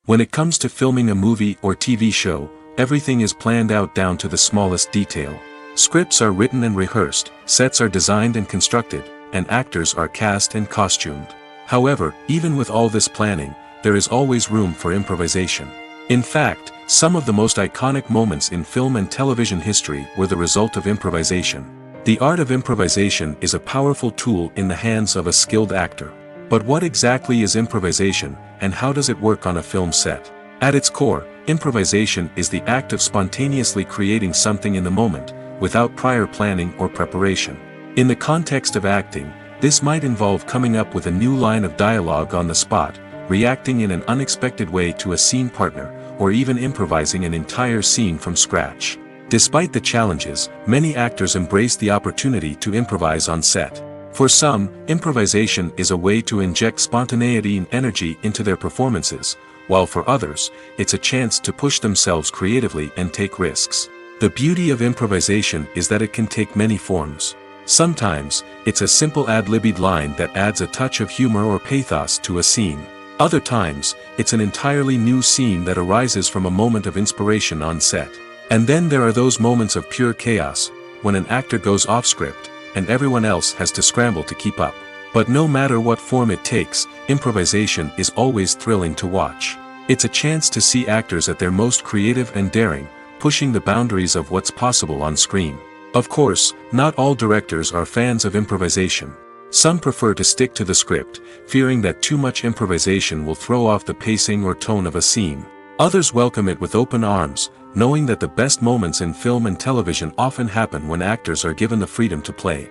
When it comes to filming a movie or TV show, everything is planned out down to the smallest detail. Scripts are written and rehearsed, sets are designed and constructed, and actors are cast and costumed. However, even with all this planning, there is always room for improvisation. In fact, some of the most iconic moments in film and television history were the result of improvisation. The art of improvisation is a powerful tool in the hands of a skilled actor. But what exactly is improvisation, and how does it work on a film set? At its core, improvisation is the act of spontaneously creating something in the moment, without prior planning or preparation. In the context of acting, this might involve coming up with a new line of dialogue on the spot, reacting in an unexpected way to a scene partner, or even improvising an entire scene from scratch. Despite the challenges, many actors embrace the opportunity to improvise on set. For some, improvisation is a way to inject spontaneity and energy into their performances, while for others, it's a chance to push themselves creatively and take risks. The beauty of improvisation is that it can take many forms. Sometimes, it's a simple ad-libbed line that adds a touch of humor or pathos to a scene. Other times, it's an entirely new scene that arises from a moment of inspiration on set. And then there are those moments of pure chaos, when an actor goes off script, and everyone else has to scramble to keep up. But no matter what form it takes, improvisation is always thrilling to watch. It's a chance to see actors at their most creative and daring, pushing the boundaries of what's possible on screen. Of course, not all directors are fans of improvisation. Some prefer to stick to the script, fearing that too much improvisation will throw off the pacing or tone of a scene. Others welcome it with open arms, knowing that the best moments in film and television often happen when actors are given the freedom to play.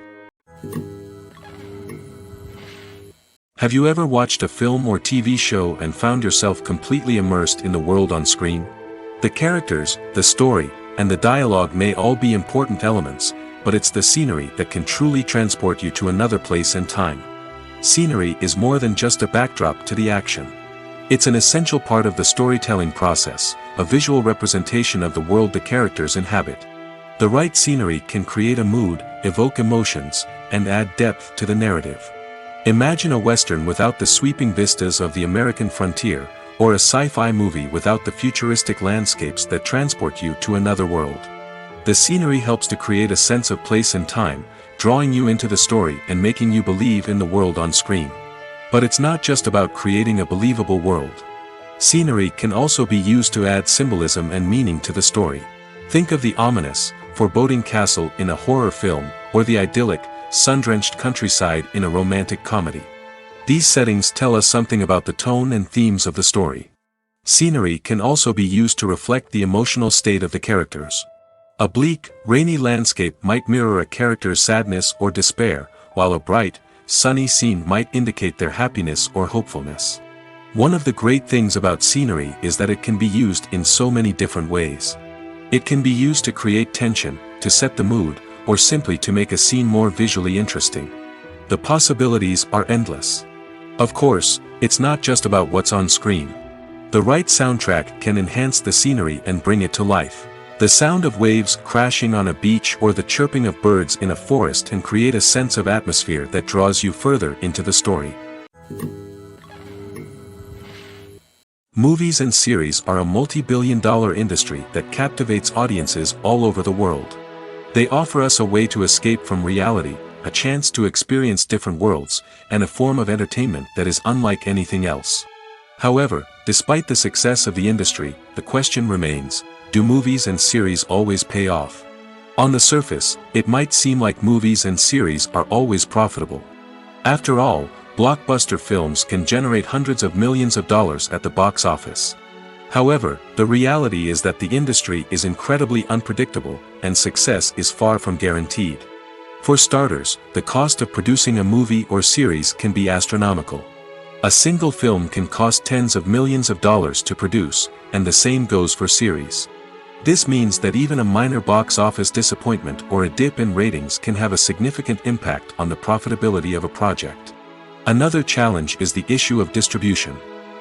Have you ever watched a film or TV show and found yourself completely immersed in the world on screen? The characters, the story, and the dialogue may all be important elements, but it's the scenery that can truly transport you to another place and time. Scenery is more than just a backdrop to the action. It's an essential part of the storytelling process, a visual representation of the world the characters inhabit. The right scenery can create a mood, evoke emotions, and add depth to the narrative. Imagine a Western without the sweeping vistas of the American frontier, or a sci-fi movie without the futuristic landscapes that transport you to another world. The scenery helps to create a sense of place and time, drawing you into the story and making you believe in the world on screen. But it's not just about creating a believable world. Scenery can also be used to add symbolism and meaning to the story. Think of the ominous, foreboding castle in a horror film, or the idyllic, sun-drenched countryside in a romantic comedy. These settings tell us something about the tone and themes of the story. Scenery can also be used to reflect the emotional state of the characters. A bleak, rainy landscape might mirror a character's sadness or despair, while a bright, sunny scene might indicate their happiness or hopefulness. One of the great things about scenery is that it can be used in so many different ways. It can be used to create tension, to set the mood, or simply to make a scene more visually interesting. The possibilities are endless. Of course, it's not just about what's on screen. The right soundtrack can enhance the scenery and bring it to life. The sound of waves crashing on a beach or the chirping of birds in a forest can create a sense of atmosphere that draws you further into the story. Movies and series are a multi-billion-dollar industry that captivates audiences all over the world. They offer us a way to escape from reality, a chance to experience different worlds, and a form of entertainment that is unlike anything else. However, despite the success of the industry, the question remains, do movies and series always pay off? On the surface, it might seem like movies and series are always profitable. After all, blockbuster films can generate hundreds of millions of dollars at the box office. However, the reality is that the industry is incredibly unpredictable, and success is far from guaranteed. For starters, the cost of producing a movie or series can be astronomical. A single film can cost tens of millions of dollars to produce, and the same goes for series. This means that even a minor box office disappointment or a dip in ratings can have a significant impact on the profitability of a project. Another challenge is the issue of distribution.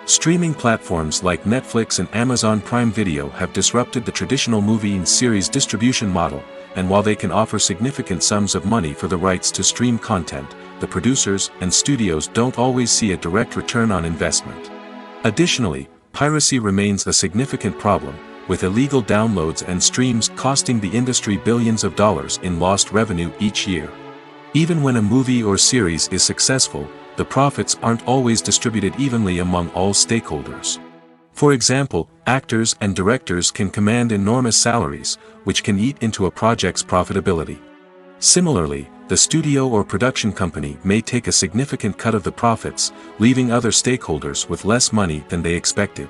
Streaming platforms like Netflix and Amazon Prime Video have disrupted the traditional movie and series distribution model, and while they can offer significant sums of money for the rights to stream content, the producers and studios don't always see a direct return on investment. Additionally, piracy remains a significant problem, with illegal downloads and streams costing the industry billions of dollars in lost revenue each year. Even when a movie or series is successful, the profits aren't always distributed evenly among all stakeholders. For example, actors and directors can command enormous salaries, which can eat into a project's profitability. Similarly, the studio or production company may take a significant cut of the profits, leaving other stakeholders with less money than they expected.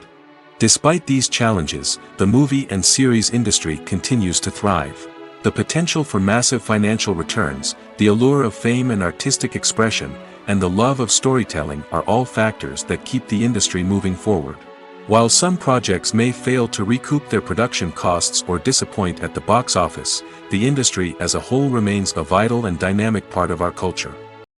Despite these challenges, the movie and series industry continues to thrive. The potential for massive financial returns, the allure of fame and artistic expression, and the love of storytelling are all factors that keep the industry moving forward. While some projects may fail to recoup their production costs or disappoint at the box office, the industry as a whole remains a vital and dynamic part of our culture.